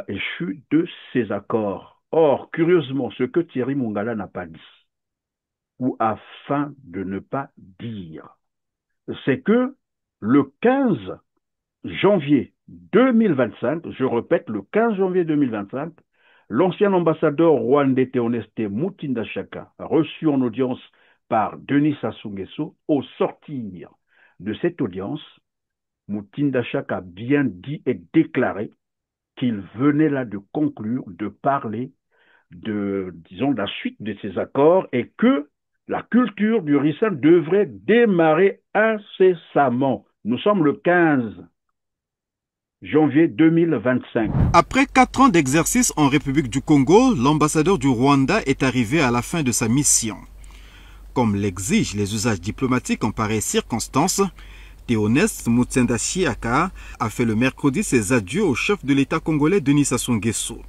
S2: échu de ces accords. Or, curieusement, ce que Thierry Mungala n'a pas dit, ou afin de ne pas dire, c'est que le 15 janvier 2025, je répète, le 15 janvier 2025, l'ancien ambassadeur rwandais Théoneste Mutinda Chaka, reçu en audience par Denis Sassou Nguesso, au sortir de cette audience, Mutinda Chaka a bien dit et déclaré qu'il venait là de conclure, de parler de la suite de ces accords et que la culture du Rissa devrait démarrer incessamment. Nous sommes le 15 janvier 2025.
S6: Après 4 ans d'exercice en République du Congo, l'ambassadeur du Rwanda est arrivé à la fin de sa mission. comme l'exigent les usages diplomatiques en pareilles circonstances, Théoneste Mutsenda Chiaka a fait le mercredi ses adieux au chef de l'État congolais Denis Sassou Nguesso.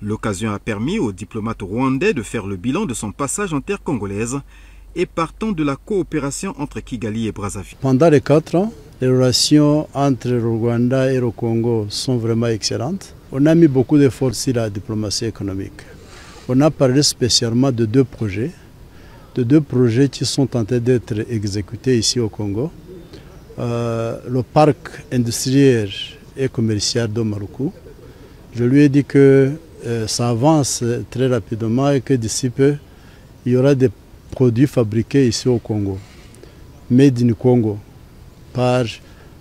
S6: L'occasion a permis aux diplomates rwandais de faire le bilan de son passage en terre congolaise et partant de la coopération entre Kigali et Brazzaville.
S7: Pendant les 4 ans, les relations entre le Rwanda et le Congo sont vraiment excellentes. On a mis beaucoup d'efforts sur la diplomatie économique. On a parlé spécialement de 2 projets, qui sont en train d'être exécutés ici au Congo. Le parc industriel et commercial d'Omaruku. Je lui ai dit que ça avance très rapidement et que d'ici peu, il y aura des produits fabriqués ici au Congo, made in Congo, par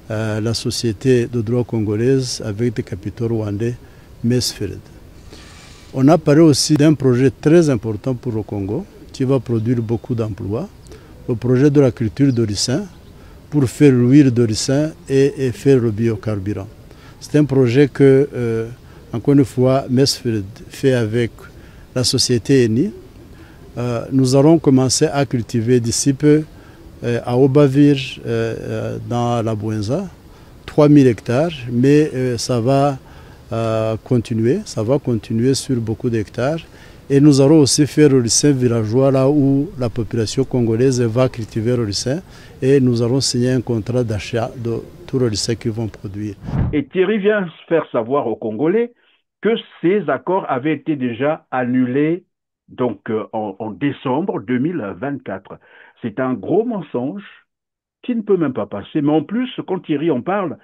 S7: la société de droit congolaise avec des capitaux rwandais, Mesfield. On a parlé aussi d'un projet très important pour le Congo qui va produire beaucoup d'emplois, le projet de la culture de ricin, pour faire l'huile de ricin et faire le biocarburant. C'est un projet que, encore une fois, Mesfield fait avec la société Eni. Nous allons commencer à cultiver d'ici peu à Obavir, dans la Bouenza, 3000 hectares, mais ça va continuer sur beaucoup d'hectares. Et nous allons aussi faire le ricin villageois là où la population congolaise va cultiver le ricin et nous allons signer un contrat d'achat de tout le ricin qu'ils vont produire.
S2: Et Thierry vient faire savoir aux Congolais que ces accords avaient été déjà annulés donc, en décembre 2024. C'est un gros mensonge qui ne peut même pas passer. Mais en plus, quand Thierry en parle,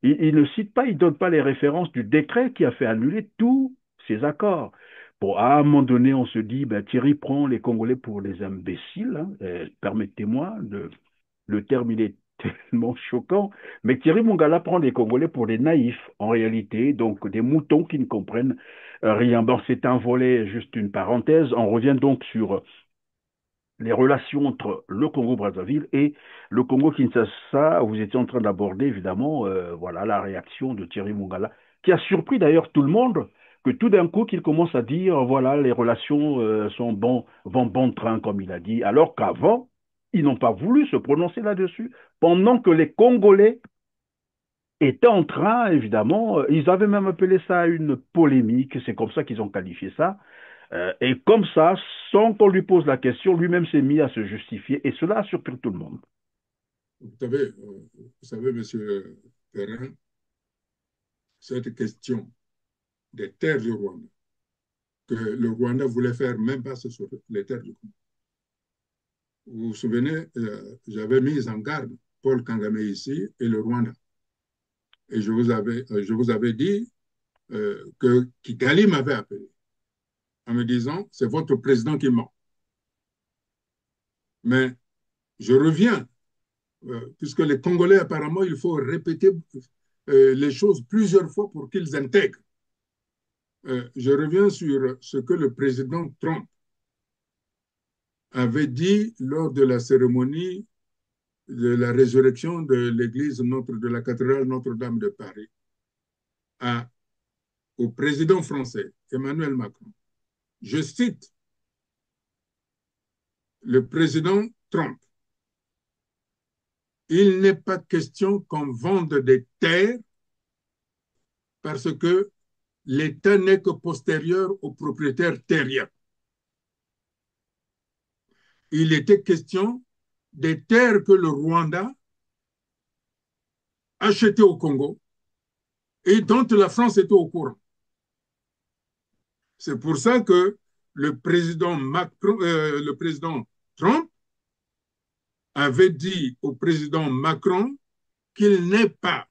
S2: il ne cite pas, il ne donne pas les références du décret qui a fait annuler tous ces accords. Bon, à un moment donné, on se dit, ben, Thierry prend les Congolais pour les imbéciles. Hein, permettez-moi, le terme, il est tellement choquant. Mais Thierry Mongala prend les Congolais pour des naïfs, en réalité, donc des moutons qui ne comprennent rien. Bon, c'est un volet, juste une parenthèse. On revient donc sur les relations entre le Congo-Brazzaville et le Congo-Kinshasa. Vous étiez en train d'aborder, évidemment, voilà, la réaction de Thierry Mongala, qui a surpris d'ailleurs tout le monde, que tout d'un coup, qu'il commence à dire, voilà, les relations vont bon train, comme il a dit, alors qu'avant, ils n'ont pas voulu se prononcer là-dessus, pendant que les Congolais étaient en train, évidemment, ils avaient même appelé ça une polémique, c'est comme ça qu'ils ont qualifié ça, et comme ça, sans qu'on lui pose la question, lui-même s'est mis à se justifier, et cela a surpris tout le monde.
S1: Vous savez, Monsieur Perrin, cette question des terres du Rwanda, que le Rwanda voulait faire même pas sur les terres du Congo. Vous vous souvenez, j'avais mis en garde Paul Kagame ici et le Rwanda. Et je vous avais dit que Kigali m'avait appelé en me disant, c'est votre président qui ment. Mais je reviens, puisque les Congolais, apparemment, il faut répéter les choses plusieurs fois pour qu'ils intègrent. Je reviens sur ce que le président Trump avait dit lors de la cérémonie de la résurrection de l'église de la cathédrale Notre-Dame de Paris au président français Emmanuel Macron. Je cite le président Trump. Il n'est pas question qu'on vende des terres parce que l'État n'est que postérieur aux propriétaires terriens. Il était question des terres que le Rwanda achetait au Congo et dont la France était au courant. C'est pour ça que le président Trump avait dit au président Macron qu'il n'est pas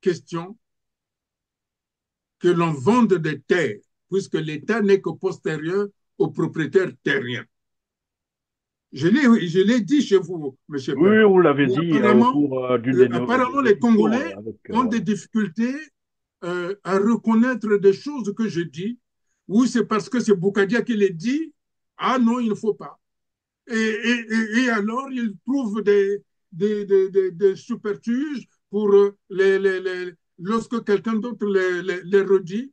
S1: question que l'on vende des terres, puisque l'État n'est que postérieur aux propriétaires terriens. Je l'ai dit chez vous, M.
S2: Oui, vous l'avez dit au cours d'une
S1: apparemment, les Congolais ont des difficultés à reconnaître des choses que je dis. Oui, c'est parce que c'est Boukadia qui les dit. Ah non, il ne faut pas. Et alors, ils trouvent des superfuges pour lorsque quelqu'un d'autre les redit,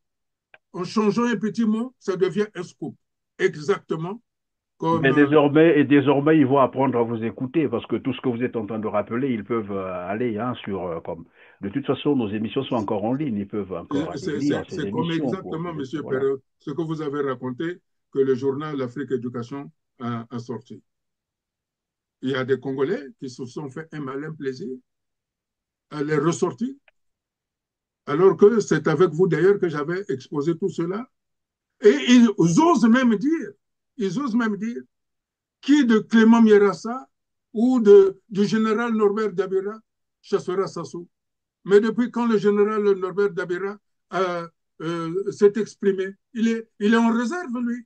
S1: en changeant un petit mot, ça devient un scoop. Exactement. comme
S2: Mais désormais, ils vont apprendre à vous écouter parce que tout ce que vous êtes en train de rappeler, ils peuvent aller sur comme. De toute façon, nos émissions sont encore en ligne. Ils peuvent encore aller lire ces
S1: c'est comme
S2: émissions pour
S1: exactement, Monsieur
S2: voilà.
S1: Perrault, ce que vous avez raconté que le journal L'Afrique Éducation a sorti. Il y a des Congolais qui se sont fait un malin plaisir à les ressortir, alors que c'est avec vous d'ailleurs que j'avais exposé tout cela. Et ils osent même dire, qui de Clément Mierassa ou du général Norbert Dabira chassera Sassou. Mais depuis quand le général Norbert Dabira s'est exprimé, il est en réserve, lui.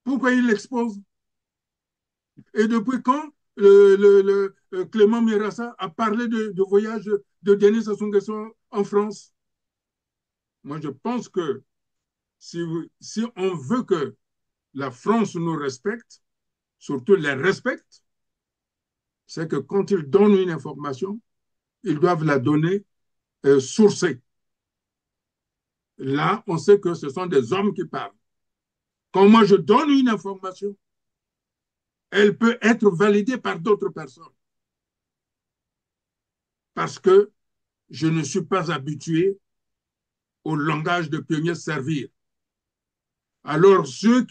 S1: Pourquoi il l'expose? Et depuis quand Clément Mirassa a parlé de voyage de Denis Sassou Nguesso en France? Moi, je pense que si on veut que la France nous respecte, surtout les respecte, c'est que quand ils donnent une information, ils doivent la donner sourcée. Là, on sait que ce sont des hommes qui parlent. Quand moi je donne une information, elle peut être validée par d'autres personnes. Parce que je ne suis pas habitué au langage de pionnier servir. Alors ceux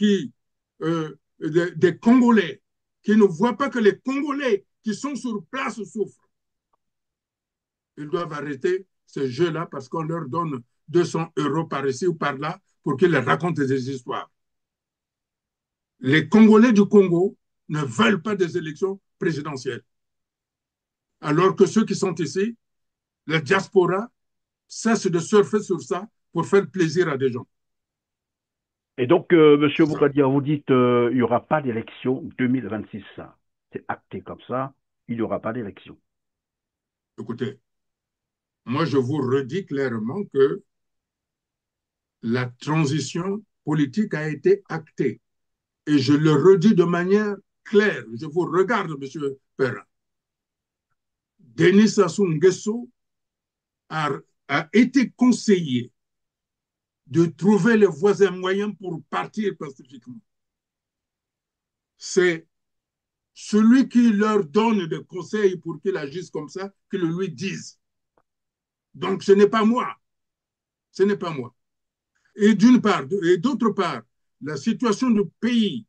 S1: des Congolais, qui ne voient pas que les Congolais qui sont sur place souffrent, ils doivent arrêter ce jeu-là parce qu'on leur donne 200 € par ici ou par là pour qu'ils racontent des histoires. Les Congolais du Congo ne veulent pas des élections présidentielles. Alors que ceux qui sont ici, la diaspora, cessent de surfer sur ça pour faire plaisir à des gens.
S2: Et donc, Monsieur Boukadia, vous dites il n'y aura pas d'élection 2026. C'est acté comme ça, il n'y aura pas d'élection.
S1: Écoutez, moi je vous redis clairement que la transition politique a été actée. Et je le redis de manière claire. Je vous regarde, Monsieur Perrin. Denis Sassou Nguesso a été conseillé de trouver les voies et moyens pour partir pacifiquement. C'est celui qui leur donne des conseils pour qu'ils agissent comme ça, qu'ils le lui disent. Donc, ce n'est pas moi. Ce n'est pas moi. Et d'une part, et d'autre part, la situation du pays,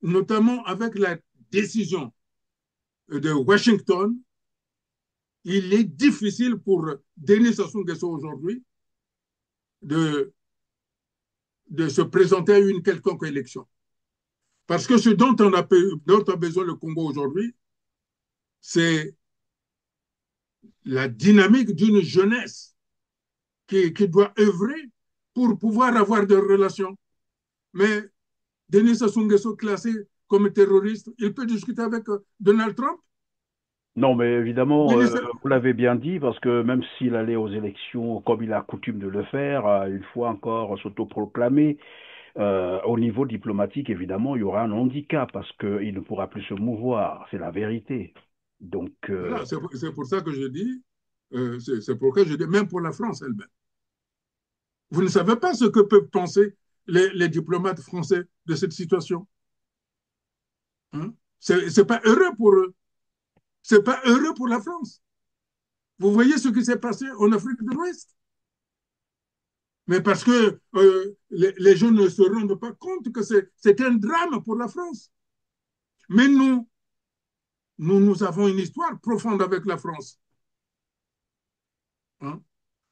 S1: notamment avec la décision de Washington, il est difficile pour Denis Sassou Nguesso aujourd'hui de se présenter à une quelconque élection. Parce que ce dont on a besoin le Congo aujourd'hui, c'est la dynamique d'une jeunesse qui doit œuvrer pour pouvoir avoir des relations. Mais Denis Sassou Nguesso classé comme terroriste, il peut discuter avec Donald Trump?
S2: Non, mais évidemment,
S1: Denis,
S2: vous l'avez bien dit, parce que même s'il allait aux élections comme il a coutume de le faire, il faut encore s'autoproclamer. Au niveau diplomatique, évidemment, il y aura un handicap parce qu'il ne pourra plus se mouvoir. C'est la vérité. Donc,
S1: voilà, c'est pour ça que je dis, c'est pourquoi je dis, même pour la France elle-même. Vous ne savez pas ce que peuvent penser les diplomates français de cette situation. Hein? C'est pas heureux pour eux. C'est pas heureux pour la France. Vous voyez ce qui s'est passé en Afrique de l'Ouest. Mais parce que les gens ne se rendent pas compte que c'est un drame pour la France. Mais nous avons une histoire profonde avec la France. Hein?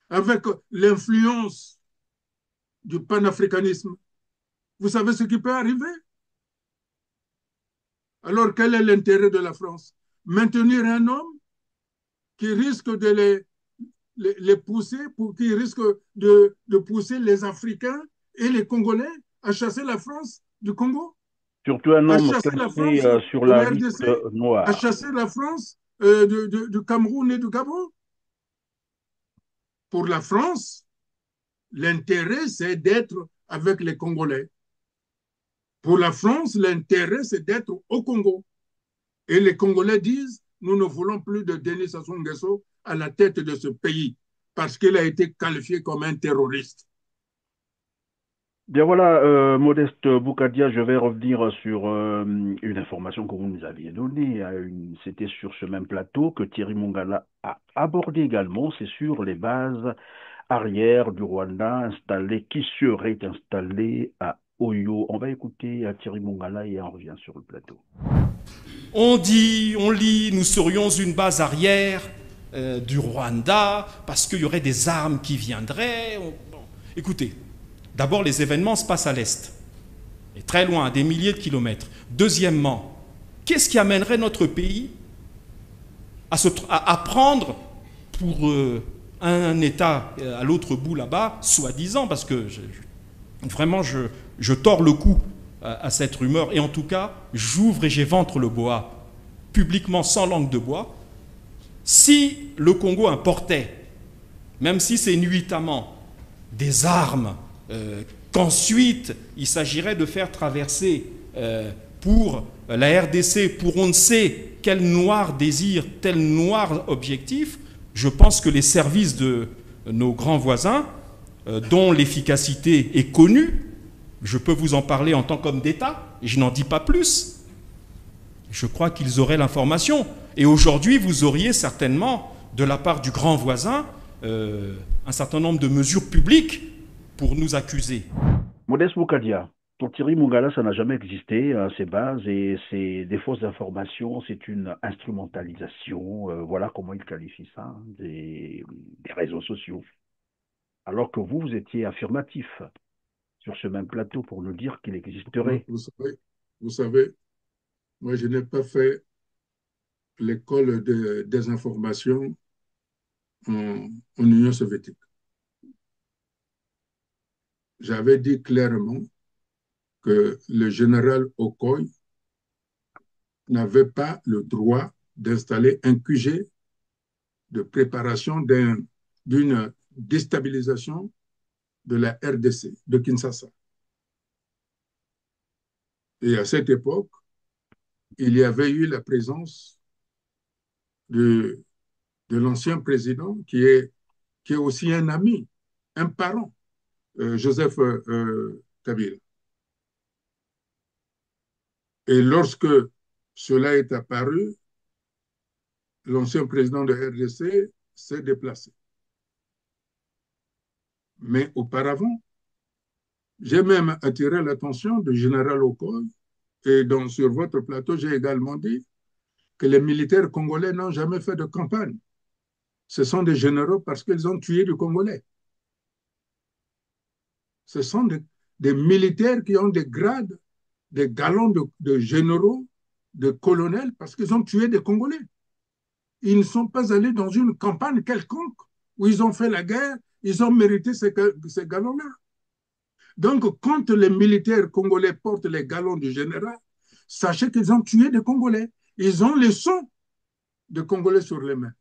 S1: Avec l'influence du panafricanisme. Vous savez ce qui peut arriver? Alors, quel est l'intérêt de la France? Maintenir un homme qui risque de les pousser, qui risque de pousser les Africains et les Congolais à chasser la France du Congo,
S2: surtout un
S1: à
S2: homme
S1: chasser la
S2: classé
S1: France
S2: sur
S1: de
S2: la
S1: la
S2: liste
S1: RDC, à
S2: noire.
S1: chasser la France du Cameroun et du Gabon. Pour la France, l'intérêt, c'est d'être avec les Congolais. Pour la France, l'intérêt, c'est d'être au Congo. Et les Congolais disent, nous ne voulons plus de Denis Sassou Nguesso à la tête de ce pays parce qu'il a été qualifié comme un terroriste.
S2: Bien voilà, Modeste Boukadia, je vais revenir sur une information que vous nous aviez donnée. C'était sur ce même plateau que Thierry Mongala a abordé également. C'est sur les bases arrière du Rwanda qui seraient installées à Oyo. On va écouter Thierry Mongala et on revient sur le plateau.
S3: On dit, on lit, nous serions une base arrière du Rwanda parce qu'il y aurait des armes qui viendraient. Bon. Écoutez, d'abord les événements se passent à l'est, et très loin, à des milliers de kilomètres. Deuxièmement, qu'est-ce qui amènerait notre pays à prendre pour un État à l'autre bout là-bas, soi-disant, parce que vraiment je tords le cou à cette rumeur, et en tout cas, j'ouvre et j'éventre le bois publiquement sans langue de bois. Si le Congo importait, même si c'est nuitamment, des armes qu'ensuite il s'agirait de faire traverser pour la RDC, pour on ne sait quel noir désir, tel noir objectif, je pense que les services de nos grands voisins, dont l'efficacité est connue, je peux vous en parler en tant qu'homme d'État, et je n'en dis pas plus, je crois qu'ils auraient l'information. Et aujourd'hui, vous auriez certainement, de la part du grand voisin, un certain nombre de mesures publiques pour nous accuser.
S2: Modeste Boukadia, pour Thierry Mongala, ça n'a jamais existé, ces bases, et c'est des fausses informations, c'est une instrumentalisation, voilà comment il qualifie ça, des réseaux sociaux. Alors que vous étiez affirmatif sur ce même plateau pour nous dire qu'il existerait.
S1: Vous savez, moi je n'ai pas fait l'école des informations en Union soviétique. J'avais dit clairement que le général Okoye n'avait pas le droit d'installer un QG de préparation d'une déstabilisation de la RDC, de Kinshasa. Et à cette époque, il y avait eu la présence de l'ancien président qui est aussi un ami, un parent, Joseph Kabila. Et lorsque cela est apparu, l'ancien président de RDC s'est déplacé. Mais auparavant, j'ai même attiré l'attention du général Okoye et donc sur votre plateau, j'ai également dit que les militaires congolais n'ont jamais fait de campagne. Ce sont des généraux parce qu'ils ont tué du Congolais. Ce sont des militaires qui ont des grades, des galons de généraux, de colonels, parce qu'ils ont tué des Congolais. Ils ne sont pas allés dans une campagne quelconque où ils ont fait la guerre, ils ont mérité ces galons-là. Donc, quand les militaires congolais portent les galons du général, sachez qu'ils ont tué des Congolais. Ils ont les sons de Congolais sur les mains.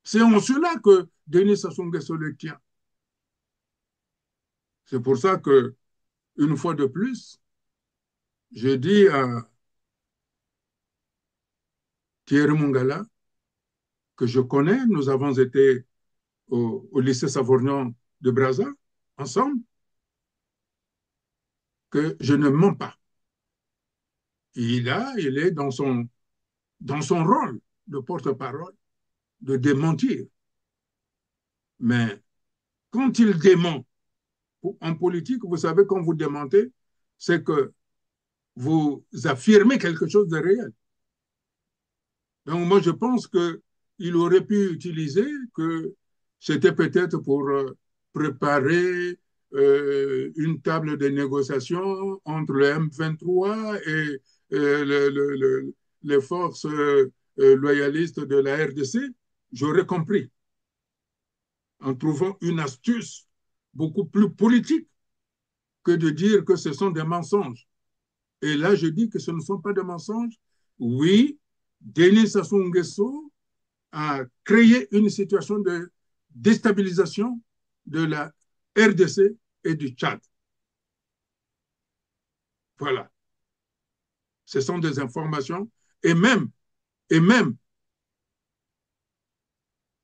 S1: C'est en cela que Denis Sassou Nguesso le tient. C'est pour ça que, une fois de plus, je dis à Thierry Mongala, que je connais, nous avons été au lycée Savorgnan de Brazza, ensemble, que je ne mens pas. Il est dans son rôle de porte-parole, de démentir. Mais quand il dément, en politique, vous savez, quand vous démentez, c'est que vous affirmez quelque chose de réel. Donc moi, je pense qu'il aurait pu utiliser que c'était peut-être pour préparer une table de négociation entre le M23 et les forces loyalistes de la RDC. J'aurais compris, en trouvant une astuce beaucoup plus politique que de dire que ce sont des mensonges. Et là, je dis que ce ne sont pas des mensonges. Oui, Denis Sassou Nguesso a créé une situation de déstabilisation de la RDC et du Tchad. Voilà. Ce sont des informations. Et même,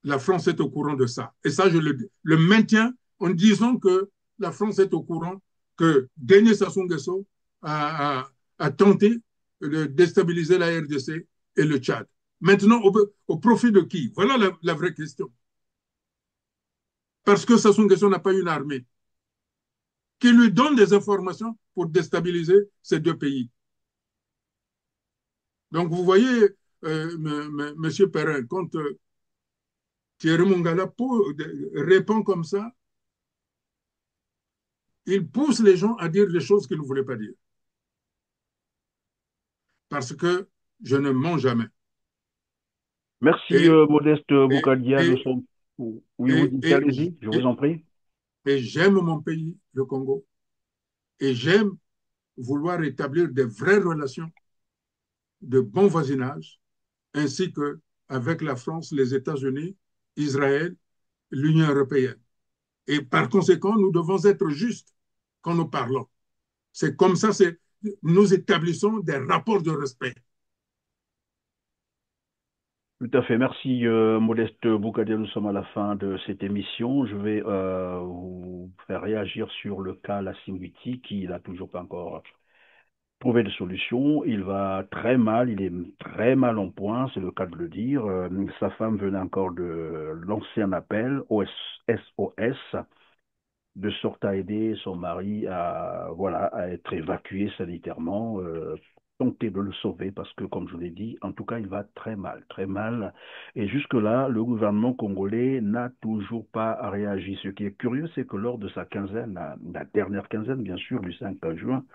S1: la France est au courant de ça. Et ça, je le maintiens en disant que la France est au courant que Denis Sassou Nguesso a tenté de déstabiliser la RDC et le Tchad. Maintenant, au profit de qui? Voilà la vraie question. Parce que Sassou Nguesso n'a pas une armée qui lui donne des informations pour déstabiliser ces deux pays. Donc, vous voyez, M. Perrin, quand Thierry Mongala répond comme ça, il pousse les gens à dire des choses qu'ils ne voulaient pas dire. Parce que je ne mens jamais.
S2: Merci,
S1: Et,
S2: Modeste
S1: et,
S2: Boukadia. Nous
S1: et,
S2: sommes... Oui, vous
S1: et,
S2: dites,
S1: et,
S2: allez-y, je vous en prie.
S1: et j'aime mon pays, le Congo, et j'aime vouloir établir des vraies relations de bon voisinage, ainsi qu'avec la France, les États-Unis, Israël, l'Union européenne. Et par conséquent, nous devons être justes quand nous parlons. C'est comme ça, nous établissons des rapports de respect.
S2: Tout à fait. Merci, Modeste Boukadia. Nous sommes à la fin de cette émission. Je vais vous faire réagir sur le cas Lassimwiti, qui n'a toujours pas encore trouvé de solution. Il va très mal, il est très mal en point, c'est le cas de le dire. Sa femme venait encore de lancer un appel au SOS de sorte à aider son mari à être évacué sanitairement, tenter de le sauver parce que, comme je l'ai dit, en tout cas, il va très mal, très mal. Et jusque-là, le gouvernement congolais n'a toujours pas réagi. Ce qui est curieux, c'est que lors de sa quinzaine, la dernière quinzaine, bien sûr, du 5 juin,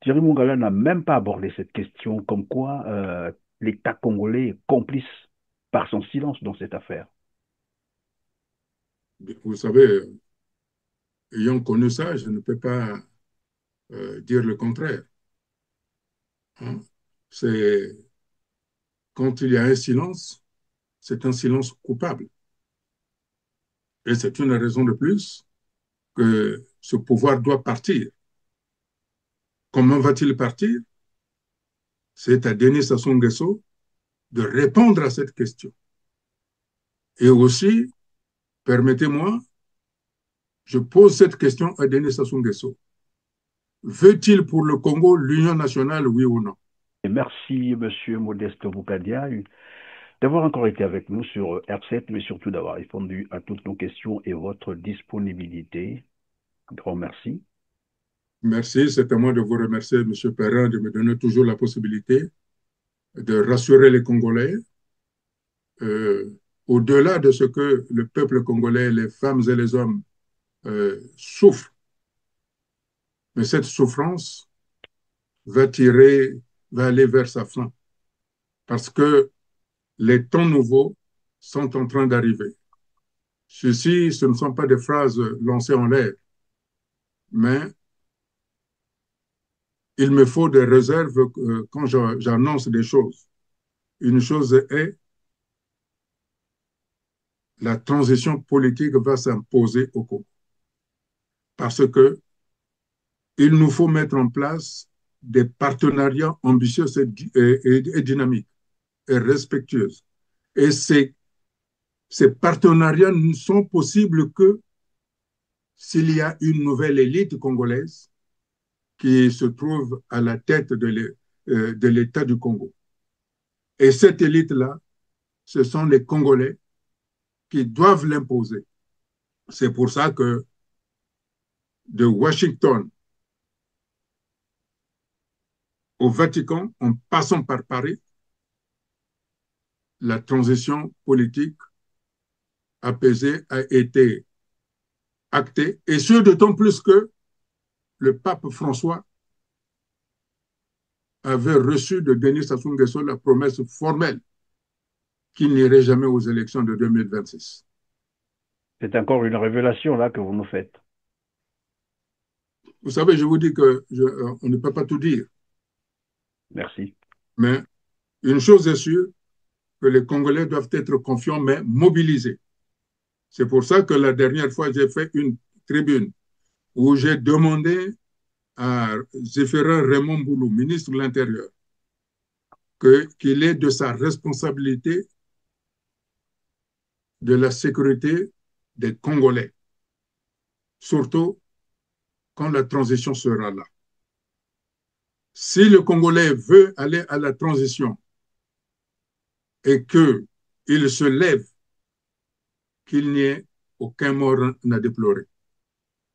S2: Thierry Mongala n'a même pas abordé cette question, comme quoi l'État congolais est complice par son silence dans cette affaire.
S1: Vous savez, ayant connu ça, je ne peux pas dire le contraire. Hein. C'est quand il y a un silence, c'est un silence coupable. Et c'est une raison de plus que ce pouvoir doit partir. Comment va-t-il partir? C'est à Denis Sassou Nguesso de répondre à cette question. Et aussi, permettez-moi, je pose cette question à Denis Sassou Nguesso. Veut-il pour le Congo l'union nationale, oui ou non?
S2: Et merci, Monsieur Modeste Boukadia, d'avoir encore été avec nous sur R7, mais surtout d'avoir répondu à toutes nos questions et votre disponibilité. Grand merci.
S1: Merci, c'est à moi de vous remercier, M. Perrin, de me donner toujours la possibilité de rassurer les Congolais. Au-delà de ce que le peuple congolais, les femmes et les hommes souffrent, mais cette souffrance va aller vers sa fin, parce que les temps nouveaux sont en train d'arriver. Ceci, ce ne sont pas des phrases lancées en l'air, mais il me faut des réserves quand j'annonce des choses. Une chose est, la transition politique va s'imposer au Congo, parce que il nous faut mettre en place des partenariats ambitieux et dynamiques et respectueux. Et ces partenariats ne sont possibles que s'il y a une nouvelle élite congolaise qui se trouve à la tête de l'État du Congo. Et cette élite-là, ce sont les Congolais qui doivent l'imposer. C'est pour ça que de Washington au Vatican, en passant par Paris, la transition politique apaisée a été actée, et ce d'autant plus que le pape François avait reçu de Denis Sassou Nguesso la promesse formelle qu'il n'irait jamais aux élections de 2026.
S2: C'est encore une révélation là que vous nous faites.
S1: Vous savez, je vous dis qu'on ne peut pas tout dire.
S2: Merci.
S1: Mais une chose est sûre, que les Congolais doivent être confiants, mais mobilisés. C'est pour ça que la dernière fois, j'ai fait une tribune où j'ai demandé à Zéphirin Raymond Boulou, ministre de l'Intérieur, qu'il ait de sa responsabilité de la sécurité des Congolais, surtout quand la transition sera là. Si le Congolais veut aller à la transition et qu'il se lève, qu'il n'y ait aucun mort à déplorer.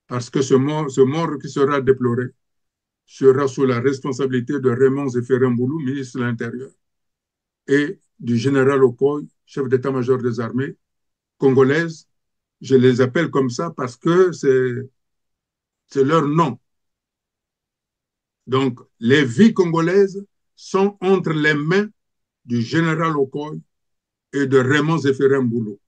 S1: Parce que ce mort qui sera déploré sera sous la responsabilité de Raymond Zéphrin-Boulou, ministre de l'Intérieur, et du général Okoy, chef d'état-major des armées congolaises. Je les appelle comme ça parce que c'est leur nom. Donc, les vies congolaises sont entre les mains du général Okoy et de Raymond Zéphrin-Boulou.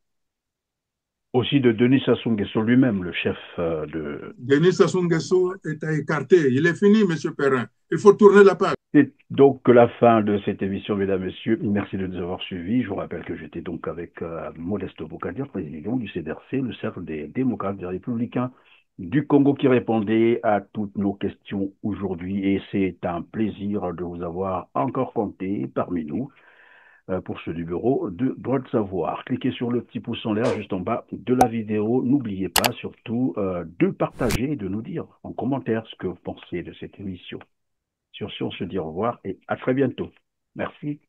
S2: Aussi de Denis Sassou Nguesso lui-même, le chef de...
S1: Denis Sassou Nguesso est à écarter. Il est fini, M. Perrin. Il faut tourner la page.
S2: C'est donc la fin de cette émission, mesdames, messieurs. Merci de nous avoir suivis. Je vous rappelle que j'étais donc avec Modeste Bokadir, président du CDRC, le Cercle des démocrates et républicains du Congo, qui répondait à toutes nos questions aujourd'hui. Et c'est un plaisir de vous avoir encore compté parmi nous pour ceux du bureau de droit de savoir. Cliquez sur le petit pouce en l'air juste en bas de la vidéo. N'oubliez pas surtout de partager et de nous dire en commentaire ce que vous pensez de cette émission. Sur ce, on se dit au revoir et à très bientôt. Merci.